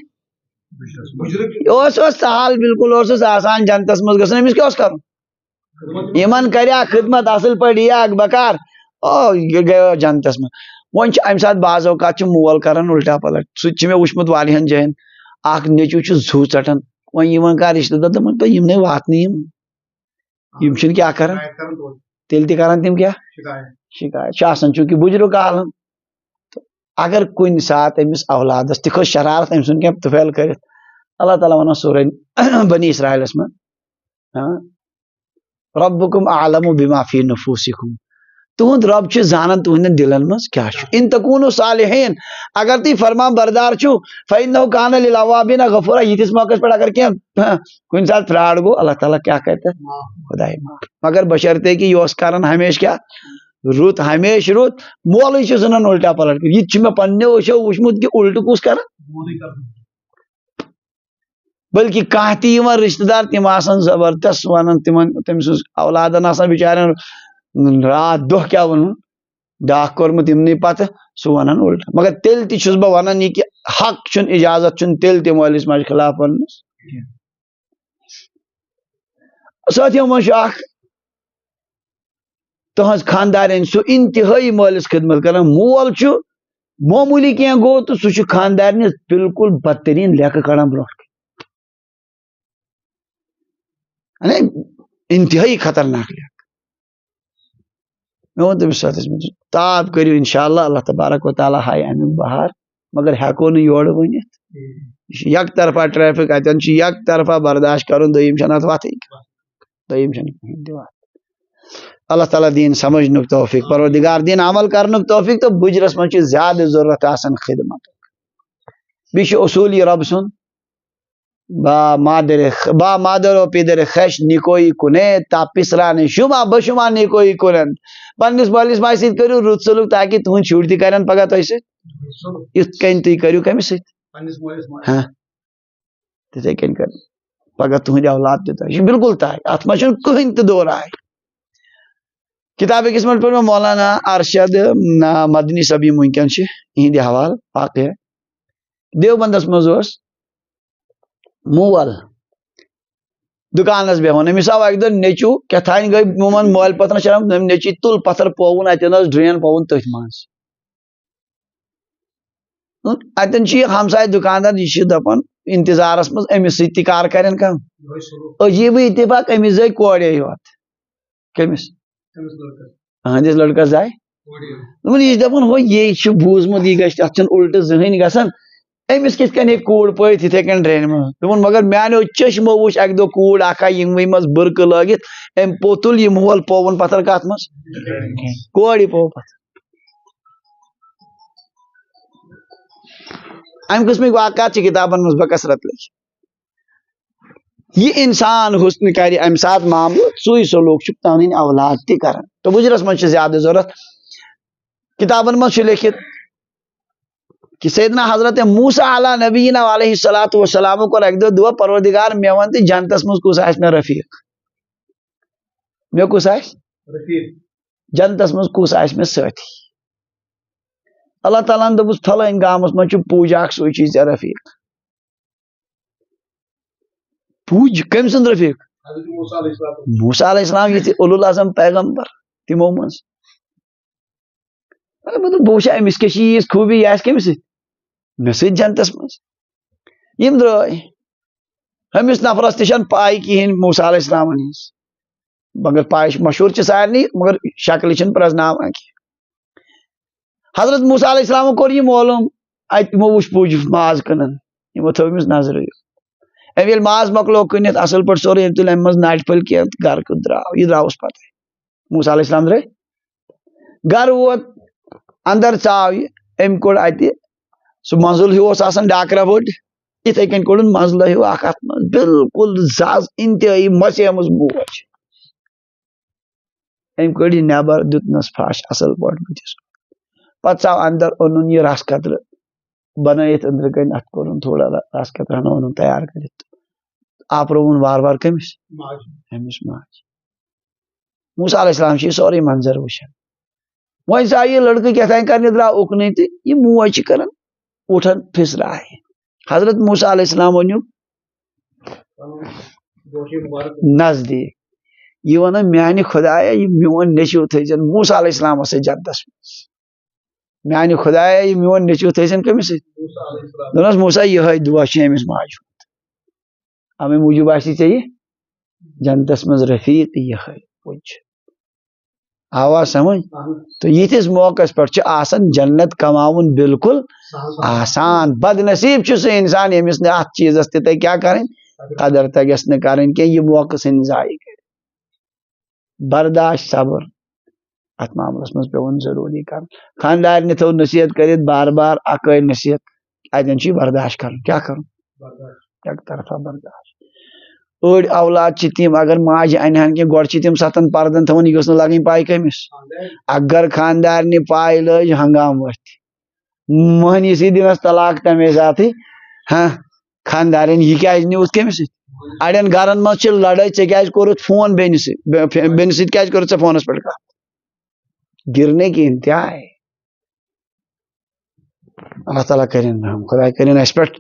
[SPEAKER 1] اوس سہل بالکل اوسُس آسان جنتس منٛز گژھُن أمِس کیٛاہ اوس کرُن یِمن کریا خدمت اصل پٲٹھۍ یِیاکھ بکار یہِ گٔیو جنتس منٛز وۄنۍ چھُ امہِ ساتہٕ بعض اوقات چھُ مول کران الٹا پلٹ سُہ تہِ چھُ مےٚ وٕچھمُت واریاہن جاین اکھ نیٚچوٗ چھُ زُو ژٹان وۄنۍ یِوان کانٛہہ رشتہٕ دار دپان تُہۍ یِمنٕے واتنہٕ یِم چھِنہٕ کیٛاہ کران تیٚلہِ تہِ کران تِم کیٛاہ شکایت چھُ آسان چوٗنکہِ بُجرُک عالم تہٕ اگر کُنہِ ساتہٕ أمِس اولادس تہِ کھٔژ شرارت أمۍ سُنٛد کینٛہہ طُفیل کٔرِتھ اللہ تعالیٰ ونان سورہ بنی اسرائیلس منٛز ربکم اعلم بما فی نفوسکم تُہنٛد رب چھُ زانان تُہنٛدٮ۪ن دلن منٛز کیٛاہ چھُ ان تکونوا صالحین اگر تُہۍ فرمان بردار چھِو فانہ کان للاوابین غفورا یِتھِس موقعس پٮ۪ٹھ اگر کینٛہہ کُنہِ ساتہٕ فراڈ گوٚو اللہ تعالیٰ کیٛاہ کرِ تتھ خداے معاف مگر بشرطے کہ یہِ اوس کران ہمیشہ کیٛاہ رُت ہمیشہ رُت مولٕے چھُ ژھٕنان الٹا پلٹ کٔرِتھ یہِ تہِ چھُ مےٚ پننیو أچھو وٕچھمُت کہ الٹہٕ کُس کران بلکہ کانٛہہ تہِ یِوان رشتہٕ دار تِم آسان زبردست ونان تِمن تٔمۍ سٕنٛز اولادن آسان بِچارٮ۪ن رات دۄہ کیٛاہ ووٚنُن ڈاکھ کوٚرمُت یِمنٕے پتہٕ سُہ ونان الٹہٕ مگر تیٚلہِ تہِ چھُس بہٕ ونان یہِ کہِ حق چھُنہٕ اجازت چھُنہٕ تیٚلہِ تہِ مٲلِس ماجہِ خلاف وننس سٲتھیو منٛز چھُ اکھ تُہنٛز خانٛدارٮ۪ن سُہ انتہٲیی مٲلِس خدمت کران مول چھُ معموٗلی کینٛہہ گوٚو تہٕ سُہ چھُ خانٛدارنِس بالکل بدتریٖن لیکھٕ کڑان برونٛٹھ کَنۍ انتہٲیی خطرناک لیکھ مےٚ ووٚن تٔمِس ساتہٕ تاب کٔرِو انشاءاللہ اللہ تبارک و تعالیٰ ہایہِ امیُک بہار مگر ہٮ۪کو نہٕ یورٕ ؤنِتھ یہِ چھُ یک طرفہ ٹریفک اتٮ۪ن چھُ یک طرفہ برداشت کرُن دوٚیِم چھنہٕ اتھ وتھٕے دوٚیِم چھنہٕ کٕہٕنۍ تہِ وتھ اللہ تعالیٰ دِیِن سمجھنُک توفیق پروردگار دِیِن عمل کرنُک توفیق تہٕ بُجرس منٛز چھُ زیادٕ ضروٗرت آسان خدمتُک بیٚیہِ چھُ اصوٗل یہِ رۄبہٕ سُنٛد با مادر و پیدر خش نِکویی کُنے تا پِسرانے شُما بشُما نِکویی کُنن پننِس مٲلِس ماجہِ سۭتۍ کٔرِو رُت سلوٗک تاکہِ تُہنٛدۍ شُرۍ تہِ کرن پگاہ تۄہہِ سۭتۍ یِتھ کٔنۍ تُہۍ کٔرِو کٔمِس سۭتۍ تِتھے کٔنۍ کر پگاہ تُہنٛدۍ اولاد تہِ تۄہہِ چھُ بالکل طے اتھ منٛز چھُنہٕ کٕہٕنۍ تہِ دو راے کِتاب أکِس منٛز پٔر مےٚ مولانا ارشد مدنی صٲب یِم وٕنکیٚن چھِ یِہنٛدِ حوالہٕ واقع دیوبندس منٛز اوس مول دُکانس بیٚہوان أمِس آو اکہِ دۄہ نیٚچوٗ کیٛاہ گٔے یِمن مٲلۍ پترس شرم نیٚچوۍ تُل پتھر پووُن اتٮ۪ن ٲس ڈرین پووُن تٔتھۍ منٛز اتٮ۪ن چھُ یہِ ہمساے دُکاندار یہِ چھُ دپان انتظارس منٛز أمِس سۭتۍ تہِ کر کرن کم عجیٖبٕے اتفاق أمِس زاے کورے یوت کٔمِس أہنٛدِس لڑکس زاے یہ دپان ہو یہ بوزمت یہ گھس ات الٹ زہن گژھان امس کت کن کوڑ پٲیِتھ یتھے کن ڈرینہِ منٛز دوٚپُن مگر میانیو چشمو وٕچھ اکہِ دۄہ کوٗر اکھا یِموٕے منٛز بُرکہٕ لٲگِتھ أمۍ پوٚتُل یہِ مول پووُن پتھر کتھ منٛز کورِ پوو پتھر امہِ قٕسمٕکۍ واقعات چھِ کِتابن منٛز بکثرت لیکھِتھ یہ انسان حسن کرِ امہِ ساتہٕ معاملہٕ سُے سلوٗک چھُ پنٕنۍ اولاد تہِ کران تو بُجرس منٛز چھِ زیادٕ ضوٚرتھ کتابن منٛز چھُ لیکھِتھ کہ سیدنا حضرت موسیٰ علیٰ نبینا علیہ الصلوۃ والسلام کوٚر اکہِ دۄہ دُعا پروردگار مےٚ وَن تہٕ جنتس منٛز کُس آسہِ مےٚ رفیٖق مےٚ کُس آسہِ جنتس منٛز کُس آسہِ مےٚ سٲتھی اللہ تعالیٰ ہن دوٚپُس فلٲنۍ گامس منٛز چھُ پوٗجا اکھ سُے چھُے ژےٚ رفیٖق پوٗج کٔمۍ سُنٛد رفیٖق موسیٰ علیہ السلام یہِ تہِ اولُل اعظم پیغمبر تِمو منٛز بہٕ وٕچھا أمِس کیٛاہ چھِ ییٖژ خوٗبی یہِ آسہِ کٔمِس سۭتۍ مےٚ سۭتۍ جنتس منٛز یِم درٛاے أمِس نفرس تہِ چھنہٕ پاے کِہیٖنۍ موسیٰ علیہ السلامن ہٕنٛز مگر پاے مشہوٗر چھِ سارنٕے مگر شکلہِ چھنہٕ پرٛزناوان کینٛہہ حضرت موسیٰ علیہ السلامن کوٚر یہِ معلوٗم اتہِ تِمو وٕچھ پوٗجہِ ماز کٕنان یِمو تھٲو أمِس نظرٕے أمۍ ییٚلہِ ماز مۄکلوو کٕنِتھ اصل پٲٹھۍ سورُے أمۍ تُلۍ امہِ منٛز ناٹہِ پھٔلۍ کینٛہہ تہٕ گرٕ کیُتھ درٛاو یہِ درٛاوُس پتہٕ موسیٰ علیہ السلام درٛاے گرٕ ووت اندر ژاو یہِ أمۍ کوٚڑ اتہِ سُہ منٛزُل ہیوٗ اوس آسان ڈاکرا بٔڑ یِتھے کٔنۍ کوٚڑُن منٛزلہٕ ہیوٗ اکھ اتھ منٛز بالکل زز انتہٲیی مۄژیمٕژ موج أمۍ کٔڑ یہِ نٮ۪بر دیُتنس پھش اصل پٲٹھۍ بٕتھِس پتہٕ ژاو اندر اوٚنُن یہِ رس قطرٕ بنٲیِتھ أنٛدرٕ کَنۍ اتھ کوٚرُن تھوڑا رس قطرٕ ہنا اوٚنُن تیار کٔرِتھ آپرووُن وارٕ وارٕ کٔمِس أمِس ماجہِ موسیٰ علیہ السلام چھُ یہِ سورُے منظر وٕچھان وۄنۍ ژاو یہِ لڑکہٕ کیٛاتھانۍ کرنہِ درٛاو اُکنٕے تہٕ یہِ موج چھِ کران اوٹھن پھسرائے حضرت موسیٰ علیہ السلام ونیُک نزدیٖک یہِ ونان میانہِ خۄدایا یہِ میون نیٚچوٗ تھٲیزن موسیٰ علیہ السلامس سۭتۍ جنتس منٛز میانہِ خۄدایا یہِ میون نیٚچوٗ تھٲیزن کٔمِس سۭتۍ دوٚپنس موسیٰ یِہوے دُعا چھُ أمِس ماجہِ ہُنٛد امے موٗجوٗب آسی ژےٚ یہِ جنتس منٛز رفیٖق یِہوے پوٚز آوا سمجھ تو یِتھِس موقعس پٮ۪ٹھ چھُ آسان جنت کماوُن بالکل آسان بد نصیٖب چھُ سُہ انسان ییٚمِس نہٕ اتھ چیٖزس تہِ تگہِ کیٛاہ کرٕنۍ قدر تگیس نہٕ کرٕنۍ کینٛہہ یہِ موقعہٕ ژھٕنہِ ضایہِ کٔرِتھ برداشت صبر اتھ معاملس منٛز پیوٚوُن ضروٗری کرُن خانٛدارنہِ تھٲو نصیحت کٔرِتھ بار بار اکٲے نصیحت اتٮ۪ن چھُے برداشت کرُن کیٛاہ کرُن یک طرفہ برداشت أڑۍ اولاد چھِ تِم اگر ماجہِ انہِ ہن کینٛہہ گۄڈٕ چھِ تِم ستن پردن تھاوان یہِ گٔژھ نہٕ لگٕنۍ پاے کٔمِس اگر خانٛدارنہِ پاے لٔج ہنگام ؤتھِ مٔہنِسٕے دِنس طلاق تمے ساتہٕ ہاں خانٛدارٮ۪ن یہِ کیٛازِ نیوٗتھ کٔمِس سۭتۍ اڑٮ۪ن گرن منٛز چھِ لڑٲے ژےٚ کیٛازِ کوٚرُتھ فون بیٚنہِ سۭتۍ کیٛازِ کوٚرُتھ ژےٚ فونس پٮ۪ٹھ کتھ گرنے کی انتہاے اللہ تعالیٰ کرن رحم خدا کرن اس پٮ۪ٹھ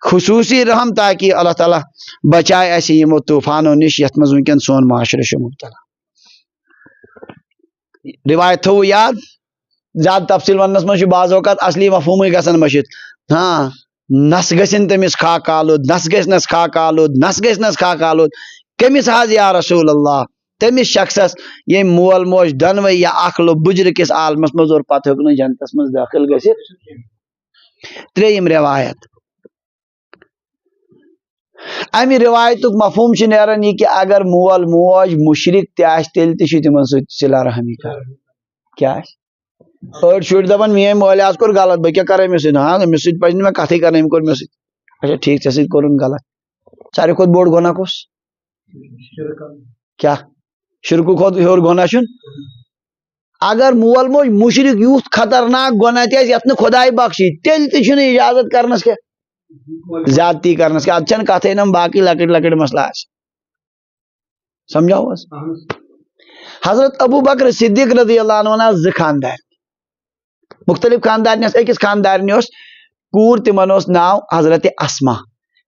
[SPEAKER 1] خصوٗصی رحم تاکہ اللہ تعالیٰ بچائے اسہِ یِمو طوٗفانو نِش یتھ منٛز وٕنکٮ۪ن سون معاشرٕ چھُ مُبتلا روایت تھوٚوُ یاد زیادٕ تفصیٖل وننس منٛز چھُ بعض اوقات اصلی مفہوٗمٕے گژھان مٔشِتھ ہاں نس گژھن تٔمِس خاک آلود نس گژھنس خاک آلود نس گژھنس خاک آلود کٔمِس حظ یا رسول اللہ تٔمِس شخصس ییٚمۍ مول موج دۄنوے یا اکھ لوٚب بُجرٕ کِس عالمس منٛز اور پتہٕ ہیوٚک نہٕ جنتس منٛز دٲخل گٔژھِتھ ترٛیٚیِم رٮ۪وایت امہِ رِوایتُک مفہوٗم چھُ نیران یہِ کہِ اگر مول موج مُشرِک تہِ آسہِ تیٚلہِ تہِ چھُ تِمن سۭتۍ صِلہ رحمی کرٕنۍ کیٛاہ آسہِ أڑۍ شُرۍ دپان میٲنۍ مٲلۍ حظ کوٚر غلط بہٕ کیٛاہ کرٕ أمِس سۭتۍ ہاں أمِس سۭتۍ پزِ نہٕ مےٚ کتھٕے کرٕنۍ أمۍ کوٚر مےٚ سۭتۍ اچھا ٹھیٖک ژےٚ سۭتۍ کوٚرُن غلط ساروی کھۄتہٕ بوٚڑ گۄناہ کُس کیٛاہ شرکہٕ کھۄتہٕ ہیوٚر گۄناہ چھُنہٕ اگر مول موج مُشرِک یُتھ خطرناک گۄناہ تہِ آسہِ یتھ نہٕ خۄداے بخشی تیٚلہِ تہِ چھُنہٕ اجازت کرنس کینٛہہ زیادتی کرنس کینٛہہ اتھ چھنہٕ کتھٕے نہٕ باقٕے لۄکٕٹۍ لۄکٕٹۍ مسلہٕ آسہِ سمجھاو حظ حضرت ابوٗ بکر صدیٖق رضی اللہ عنہ آسہٕ زٕ خانٛدارنہِ مختلف خانٛدارنہِ ٲس أکِس خانٛدارنہِ اوس کوٗر تِمن اوس ناو حضرت اسما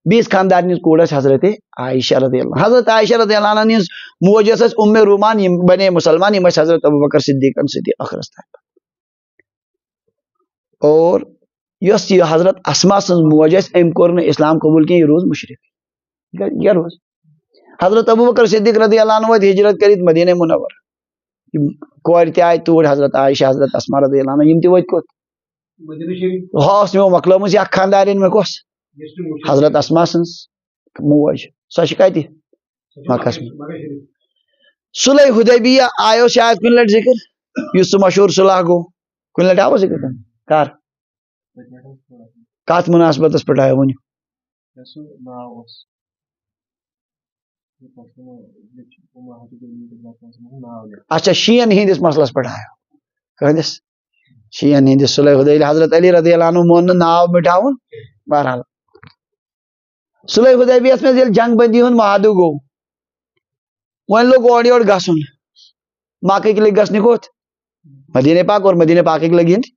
[SPEAKER 1] بیٚیِس خانٛدارنہِ ہِنٛز کوٗر ٲس حضرت عایشہ رضی اللہ حضرت عایشہ رضی اللہ عنہ ہِنٛز موج ٲس اُمہِ روٗمان یِم بنے مُسلمان یِم ٲسۍ حضرت ابوٗ بکر صدیٖقن سۭتی ٲخرس تام اور یۄس یہِ حضرت اسما سٕنٛز موج ٲس أمۍ کوٚر نہٕ اسلام قبوٗل کینٛہہ یہِ روٗز مُشرِک کیٛاہ روٗز حضرت ابوٗ بکر صدیٖق رضی اللہ عنہ وٲتۍ ہجرت کٔرِتھ مدیٖنہ منورہ کور تہ آئی توٗرۍ حضرت عائشہ حضرت اسما رضی اللہ عنہ یم تہ ؤتھۍ کوٚت اوس مےٚ مۄکلٲمٕژ یا خاندارین مےٚ کۄس حضرت اسما سٕنٛز موج سۄ چھِ کتہِ مکس منٛز صلح حدیبیہ آیو شاید کُنہِ لٹہِ ذکر یُس سُہ مشہوٗر صلح گوٚو کُنہِ لٹہِ آوٕ ذکر کر کتھ مناسبتس پٮ۪ٹھ آیو ؤنِو اچھا شیعن ہندس مسلس پٮ۪ٹھ آیو کہندس شیعن ہندس صلح حدیبیہ حضرت علی رضی اللہ عنہ مون نہٕ ناو مٹاوُن بہرحال صلح حدیبیہس منٛز ییٚلہِ جنگ بندی ہُنٛد معاہدٕ گوٚو وۄنۍ لوٚگ اورٕ یورٕ گژھُن مکٕکۍ لٔگۍ گژھنہِ کوٚت مدیٖنہ پاک اور مدیٖنہ پاکٕکۍ لٔگۍ یِنۍ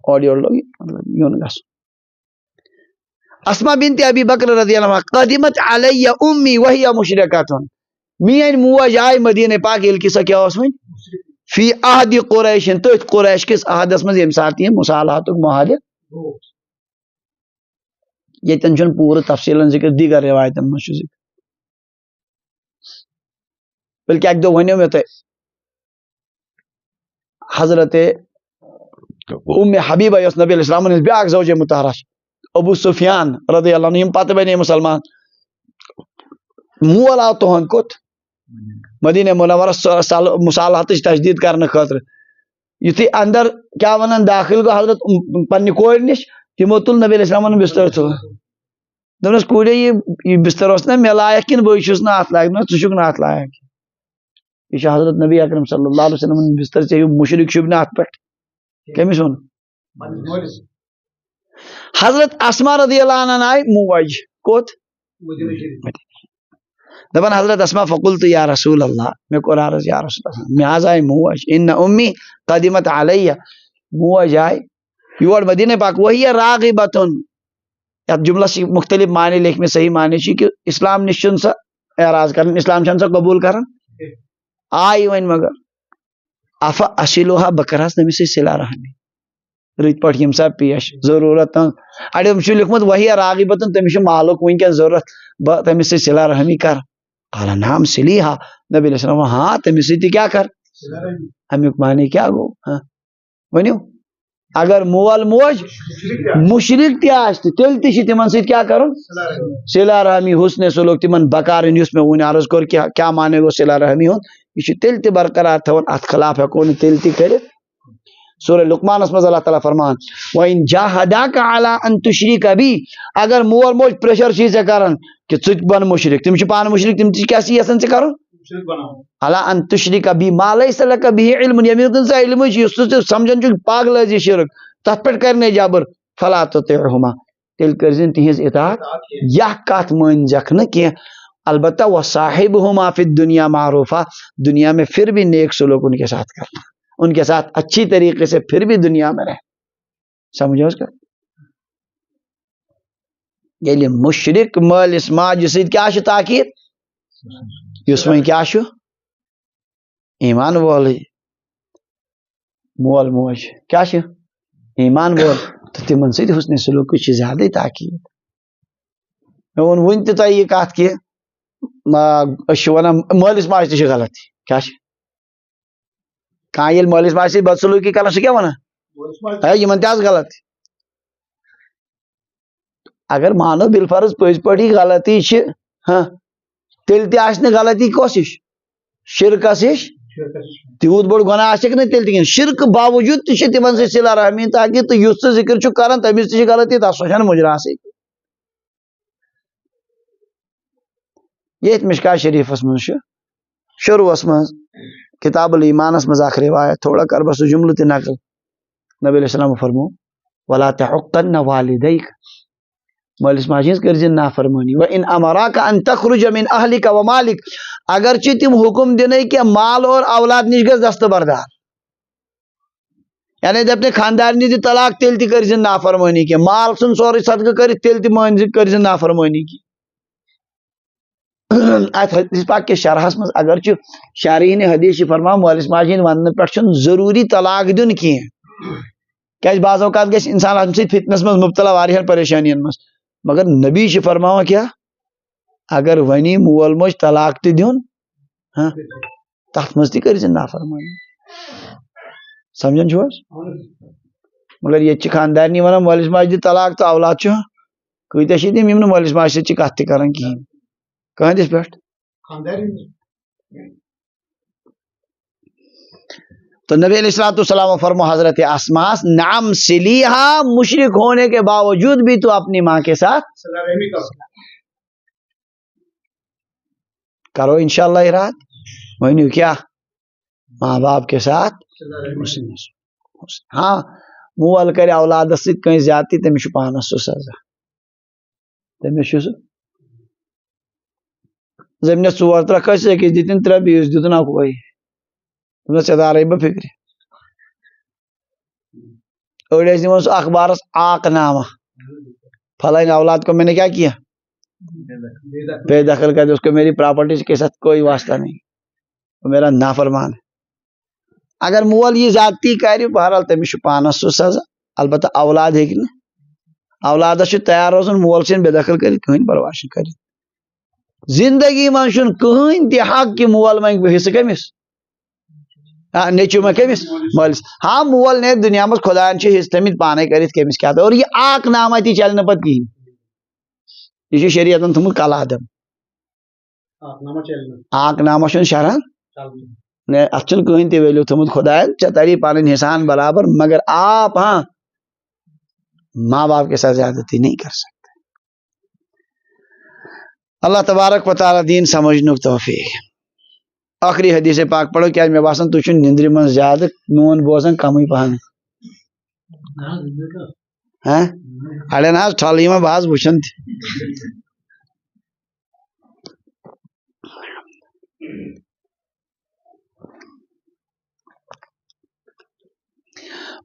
[SPEAKER 1] اورٕ یورٕ لوٚگ مطلب یُن گژھُن اسما بنت ابی بکر رضی اللہ عنہ قدمت علی امی وہی مشرکاتن میٲنۍ موج آیہِ مدیٖنہ پاک ییٚلہِ کہِ سۄ کیٛاہ ٲس وۄنۍ فی عہدِ قریشن تٔتھۍ قریش کِس عہدس منٛز ییٚمہِ ساتہٕ یہِ مصالحتُک معاہدٕ ییٚتٮ۪ن چھُنہٕ پوٗرٕ تفصیٖلن ذکر دیٖگر رِوایتن منٛز چھُ ذکر بلکہ اکہِ دۄہ ونیو مےٚ تۄہہِ حضرت ام حبیبہ یۄس نبی علیہ السلامن ہٕنٛز بیاکھ زوجہ مطہرہ چھِ ابو سفیان رضی اللہ عنہ یم پتہٕ بنے مسلمان مول آو تُہنٛد کوٚت مدینہ منورس مصالحتٕچ تجدیٖد کرنہٕ خٲطرٕ یُتھُے اندر کیاہ ونان داخل گوٚو حضرت پننہِ کورِ نِش تِمو تُل نبی علیہ السلامن بستر تھوٚو دوٚپنس کوٗرے یہِ بستر اوس نا مےٚ لایق کِنہٕ بٕے چھُس نہٕ اتھ لایق ژٕ چھُکھ نہٕ اتھ لایق یہ چھُ حضرت نبی اکرم صلی اللہ علیہ وسلم بستر ژےٚ ہیوٗ مشرک شوٗبہِ نہٕ اتھ پٮ۪ٹھ کٔمِس ووٚن حضرت اسما رضی اللہ عنہ آیہِ موج کوٚت دپان حضرت اسما فقلت یا رسول اللہ مےٚ کوٚر عرض یا رسول اللہ مےٚ حظ آیہِ موج ان امی قدمت علیہ موج آیہِ یور مدیٖنہ پاک وہی راغبتن یتھ جملس چھِ مختلف معنی لیکھمٕتۍ صحیح معنی چھِ کہِ اسلام نِش چھُنہٕ سۄ اعراض کران اسلام چھنہٕ سۄ قبوٗل کران آیہِ وۄنۍ مگر افا اصلوہا بہٕ کرہس تٔمِس سۭتۍ صلہ رحمی رٕتۍ پٲٹھۍ ییٚمہِ ساتہٕ پیش ضروٗرت اڑیو چھُ لیوٗکھمُت وہی راغبتن تٔمِس چھُ مالُک وٕنکیٚن ضروٗرت بہٕ تٔمِس سۭتۍ صلہ رحمی کر قال نعم صلیحا نبی علیہ السلام ہاں تٔمِس سۭتۍ تہِ کیٛاہ کر امیُک معنی کیٛاہ گوٚو ؤنِو اگر مول موج مشرک تہِ آسہِ تہٕ تیٚلہِ تہِ چھِ تِمن سۭتۍ کیٛاہ کرُن صلہ رحمی حسنِ سلوٗک تِمن بکارٕنۍ یُس مےٚ وُنہِ عرض کوٚر کیٛاہ معنی گوٚو صلہ رحمی ہُنٛد یہ چھُ تیٚلہِ تہِ برقرار تھاوُن اتھ خلاف ہٮ۪کو نہٕ تیٚلہِ تہِ کٔرِتھ سورہ لقمانس منٛز اللہ تعالیٰ فرمان وَإِن جاہداکَ عَلَىٰ أَن تُشرِکَ بِی اگر مول موج پریشر چھُے ژےٚ کران کہ ژٕ تہِ بن مشرک تِم چھِ پانہٕ مشرک تِم تہِ کیٛاہ چھِ یژھان ژےٚ کرُن عَلَىٰ أَن تُشرِکَ بِی ما لیسَ لَکَ بِہِ عِلمٌ ییٚمیُک نہٕ ژےٚ علمٕے چھُ یُس ژٕ سمجھان چھُکھ پاگلٲزی شرک تتھ پٮ۪ٹھ کرنے جبر فلا تُطِعْہُما تیٚلہِ کٔرزِنہٕ تِہنٛز اطاعت یہِ کتھ مٲنزٮ۪کھ نہٕ کینٛہہ البتہ وصاحبہما فی الدنیا معروفا دنیا میں پھر بھی نیک سلوک ان کے ساتھ کرنا ان کے ساتھ اچھی طریقے سے پھر بھی دنیا میں رہ سمجھو اس کا ییٚلہِ مشرک مٲلِس ماجہِ سۭتۍ کیٛاہ چھُ تاکیٖد یُس وۄنۍ کیٛاہ چھُ ایمان وولٕے مول موج کیٛاہ چھُ ایمان وول تہٕ تِمن سۭتۍ حسنِ سلوٗکٕچ چھِ زیادٕے تاکیٖد مےٚ ووٚن وُنہِ تہِ تۄہہِ یہِ کتھ کہِ أسۍ چھِ ونان مٲلِس ماجہِ تہِ چھِ غلطی کیٛاہ چھِ کانٛہہ ییٚلہِ مٲلِس ماجہِ سۭتۍ بدسلوٗکی کران سُہ کیٛاہ ونان ہے یِمن تہِ آسہٕ غلطی اگر مانو بالفرض پٔزۍ پٲٹھی غلطی چھِ تیٚلہِ تہِ آسہِ نہٕ غلطی کۄس ہِش شرکس ہِش تیوٗت بوٚڑ گۄناہ آسٮ۪کھ نہٕ تیٚلہِ تہِ کِہیٖنۍ شرکہٕ باوجوٗد تہِ چھِ تِمن سۭتۍ صلہ رحمی تاکہِ تہٕ یُس ژٕ ذکر چھُکھ کران تٔمِس تہِ چھِ غلطی تتھ سۄ چھنہٕ مُجراسٕے ییٚتھۍ مشکات شریٖفس منٛز چھُ شروٗعس منٛز کتاب الایمانس منٛز اکھ روایت تھوڑا کر بہٕ سُہ جملہٕ تہِ نقل نبی علیہ السلام فرمو ولا تحقن والدیک مٲلِس ماجہِ ہِنٛز کٔرزِ نافرمٲنی وَإِنْ أَمَرَاكَ أَن تَخْرُجَ مِنْ أَهْلِكَ وَمَالِكَ اگرچہ تِم حکم دِنے کہ مال اور اولاد نِش گژھ دستبردار یعنی دپنے خاندارنہِ دِ طلاق تیٚلہِ تہِ کٔرزِ نافرمٲنی کینٛہہ مال ژھُن سورُے صدقہٕ کٔرِتھ تیٚلہِ تہِ مٲنزِ کٔرزِ نافرمٲنی کینٛہہ اتھ حدیث پاک کِس شرحس منٛز اگرچہ شارحیٖنِ حدیث چھِ فرمان مٲلِس ماجہِ ہِنٛدۍ وننہٕ پٮ۪ٹھ چھُنہٕ ضروٗری طلاق دیُن کینٛہہ کیٛازِ بعض اوقات گژھِ انسان امہِ سۭتۍ فتنس منٛز مبتلا واریاہن پریشٲنین منٛز مگر نبی چھِ فرماوان کیٛاہ اگر ونی مول موج طلاق تہِ دیُن تَتھ منٛز تہِ کٔرۍ زِ نافرمٲنی سمجھان چھُو حظ مگر ییٚتہِ چھِ خاندارنی وَنان مٲلِس ماجہِ دِ طلاق تہٕ اولاد چھُ کۭتیاہ چھِ تِم یِم نہٕ مٲلِس ماجہِ سۭتۍ چھِ کَتھ تہِ کران کِہیٖنۍ کٕہٕنٛدِس پٮ۪ٹھ تو نبی علیہ الصلوۃ والسلام فرمو حضرت اسماء نعم سلیہا مشرک ہونے کے باوجود بھی تو اپنی ماں کے ساتھ کرو انشاءاللہ اراد ونیو کیا ماں باپ کے ساتھ ہاں مول کرِ اولادس سۭتۍ کٲنٛسہِ زیادتی تٔمِس چھُ پانس سُہ سزا تٔمِس چھُ سُہ زٔمیٖنس 4 ترٛکھ ٲسۍ أکِس دِتِن 3 بیٚیِس دِتُن اَکوے دوٚپنس ژےٚ دارے بہٕ فِکرِ أڑۍ ٲسۍ دِوان سُہ اخبارس آک نامہ فلٲنۍ اولاد کو میں نے کیا کیا بے دخل کر دیا اس کو میری پراپرٹی کے ساتھ کوئی واسطہ نہیں وہ میرا نافرمان ہے اگر مول یہ زیادتی کرِ بہرحال تٔمِس چھُ پانس سُہ سزا البتہ اولاد ہیٚکہِ نہٕ اولادس چھُ تیار روزُن مول چھِنہٕ بے دخل کٔرِتھ کٕہٕنۍ پرواہ چھُنہٕ کٔرِتھ زندگی منٛز چھُنہٕ کٕہٕنۍ تہِ حق کہ مول منٛگہِ حصہٕ کٔمِس نیٚچوٗ منٛگہِ کٔمِس مٲلِس ہاں مول نیرِ دُنیا منٛز خۄدایَن چھِ حصہٕ تھٲمٕتۍ پانے کٔرِتھ کٔمِس کیٛاہ تہٕ اور یہِ آک نامہ تہِ چلہِ نہٕ پتہٕ کِہیٖنۍ یہ چھُ شریعتن تھوٚمُت کلعدم آک نامہ چھُنہٕ شران اتھ چھُنہٕ کٕہٕنۍ تہِ ویلیوٗ تھوٚمُت خۄدایَن ژےٚ تری پنٕنۍ حِسان برابر مگر آپ ہاں ماں باپ کے ساتھ زیادتی نہیں کر سکتے اللہ تبارک و تعالیٰ دین سمجھنُک توفیق آخری حدیث پاک پڑھو کیٛازِ مےٚ باسان تُہۍ چھِو نِندرِ منٛز زیادٕ میون بوزان کمٕے پہن اڑٮ۪ن حظ ٹھۄلہٕ یِوان بہٕ حظ وٕچھان تہِ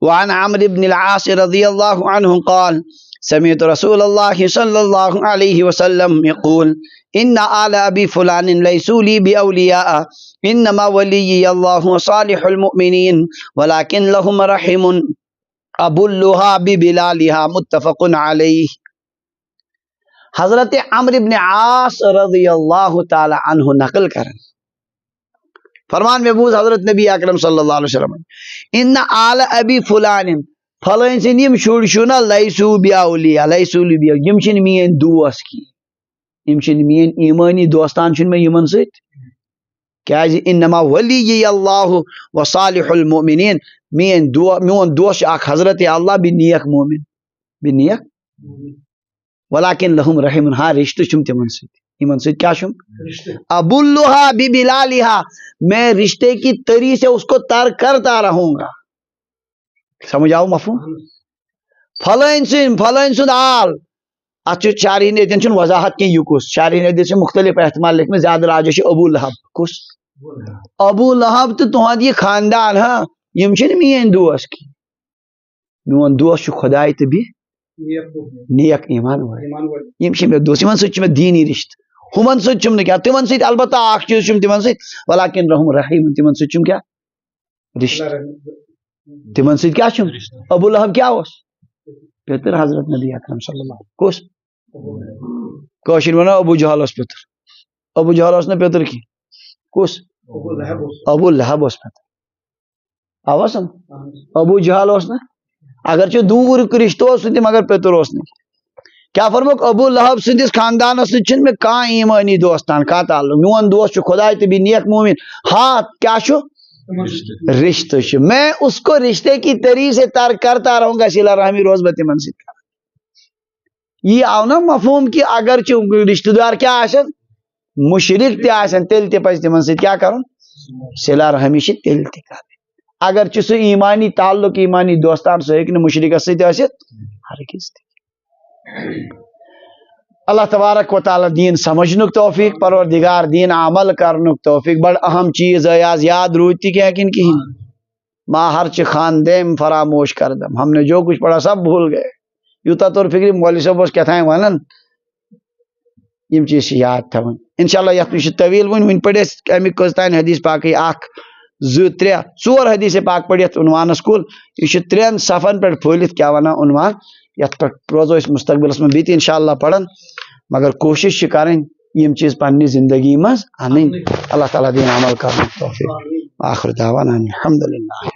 [SPEAKER 1] وعن عمرو بن العاص رضي الله عنه قال سمعت رسول الله صلى الله عليه وسلم يقول إن آل أبي فلان ليسوا لي بأولياء إنما وليي الله وصالح المؤمنين ولكن لهم رحم أبلها ببلالها متفق عليه حضرت عمرو بن عاص رضی اللہ تعالی عنہ نقل کرن فرمان میں بوز حضرت نبی اکرم صلی اللہ علیہ وسلم ان آل ابی فلان فلان سن یم شُر چھُنا لیسو بیاولیاء لیسو بیاولیاء یم چھن میٲنۍ دوس کی یم چھن میٲنۍ ایمانی دوستان چھن مےٚ یمن سۭتۍ کیازِ انما ولی اللہ وصالح المؤمنین میون دوست چھُ اکھ حضرت اللہ بیٚیہِ نیک مومن بیٚیہِ نیک ولکن لہم رحم ہاں رشتہٕ چھُم تمن سۭتۍ یمن سۭتۍ کیا چھُم ابلھا ببلالھا میں رشتے کی تری سے اس کو تر کرتا رہوں گا سمجھ آو مفہوم فلٲنۍ سُنٛد آل اتھ چھُ شارحین ییٚتٮ۪ن چھُنہٕ وضاحت کینٛہہ یہِ کُس شارحین ییٚتٮ۪ن چھِ مختلف احتمال لیکھمٕتۍ زیادٕ راجح چھُ ابو لہب کُس ابو لہب تہٕ تُہنٛد یہِ خاندان ہاں یِم چھِنہٕ میٲنۍ دوس کینٛہہ میون دوست چھُ خۄداے تہٕ بیٚیہِ نیک ایمان وٲلۍ یِم چھِ مےٚ دوس یِمن سۭتۍ چھُ مےٚ دیٖنی رشتہٕ ہُمن سۭتۍ چھُم نہٕ کیٛاہ تِمن سۭتۍ البتہ اکھ چیٖز چھُم تِمن سۭتۍ ولکن رحم رحیم تِمن سۭتۍ چھُم کیٛاہ رشتہٕ تِمن سۭتۍ کیٛاہ چھُم ابو لہب کیٛاہ اوس پیٚتٕر حضرت نبی اکرم صلی اللہ کُس کٲشِر ونان ابو جہل اوس پیٚتٕر ابو جہل اوس نہٕ پیٚتٕر کینٛہہ کُس ابو لہب اوس پیٚتٕر آوا سمجھ ابو جہل اوس نہٕ اگرچہِ دوٗرُک رشتہٕ اوس سُہ تہِ مگر پیٚتٕر اوس نہٕ کیا فرموک ابو لہب سندس خاندانس سۭتۍ چھُنہٕ مےٚ کانٛہہ ایمٲنی دوستان کانٛہہ تعلق میون دوست چھُ خۄداے تہٕ بیٚیہِ نیک مومن ہاں کیا چھُ رشتہٕ چھُ میں اس کو رشتے کی تری سے تر کرتا رہوں گا صلہ رحمی روز بہٕ تِمن سۭتۍ کران یہِ آو نا مفہوم کہ اگر چھِ رشتہٕ دار کیٛاہ آسن مشرک تہِ آسن تیٚلہِ تہِ پزِ تِمن سۭتۍ کیٛاہ کرُن صلہ رحمی چھِ تیٚلہِ تہِ کرٕنۍ اگر چھُ سُہ ایمانی تعلق ایمانی دوستان سُہ ہیٚکہِ نہٕ مشرکس سۭتۍ ٲسِتھ ہرگز تہِ اللہ تبارک و تعالیٰ دین سمجھنُک توفیق پروردگار دین عمل کرنُک توفیق بڑا اہم چیز ہے آج یاد روٗدۍ تہِ کینٛہہ کِنہٕ کِہیٖنۍ ماں ہرچہِ خاندیم فراموش کردم ہم نے جو کچھ پڑھا سب بھول گئے یوٗتاہ توٚر فکرِ مولوی صٲب اوس کیٛاہتام ونان یِم چیٖز چھِ یاد تھاوٕنۍ انشاء اللہ یتھ منٛز چھُ طویل وۄنۍ پڑِ اَسہِ امیُک کٔژتانۍ حدیث پاکٕے 1 2 3 4 حدیث پاک پڑِ یتھ عنوانس کُل یہِ چھُ 3 صفن پٮ۪ٹھ پھٲلِتھ کیٛاہ ونان عنوان یتھ پٮ۪ٹھ روزو أسۍ مستقبلس منٛز بیٚیہِ تہِ انشاء اللہ پران مگر کوٗشش چھِ کرٕنۍ یم چیز پنہ زندگی مز ان اللہ تعالیٰ دین عمل کرنے توفیق آخر دعوانا الحمدللہ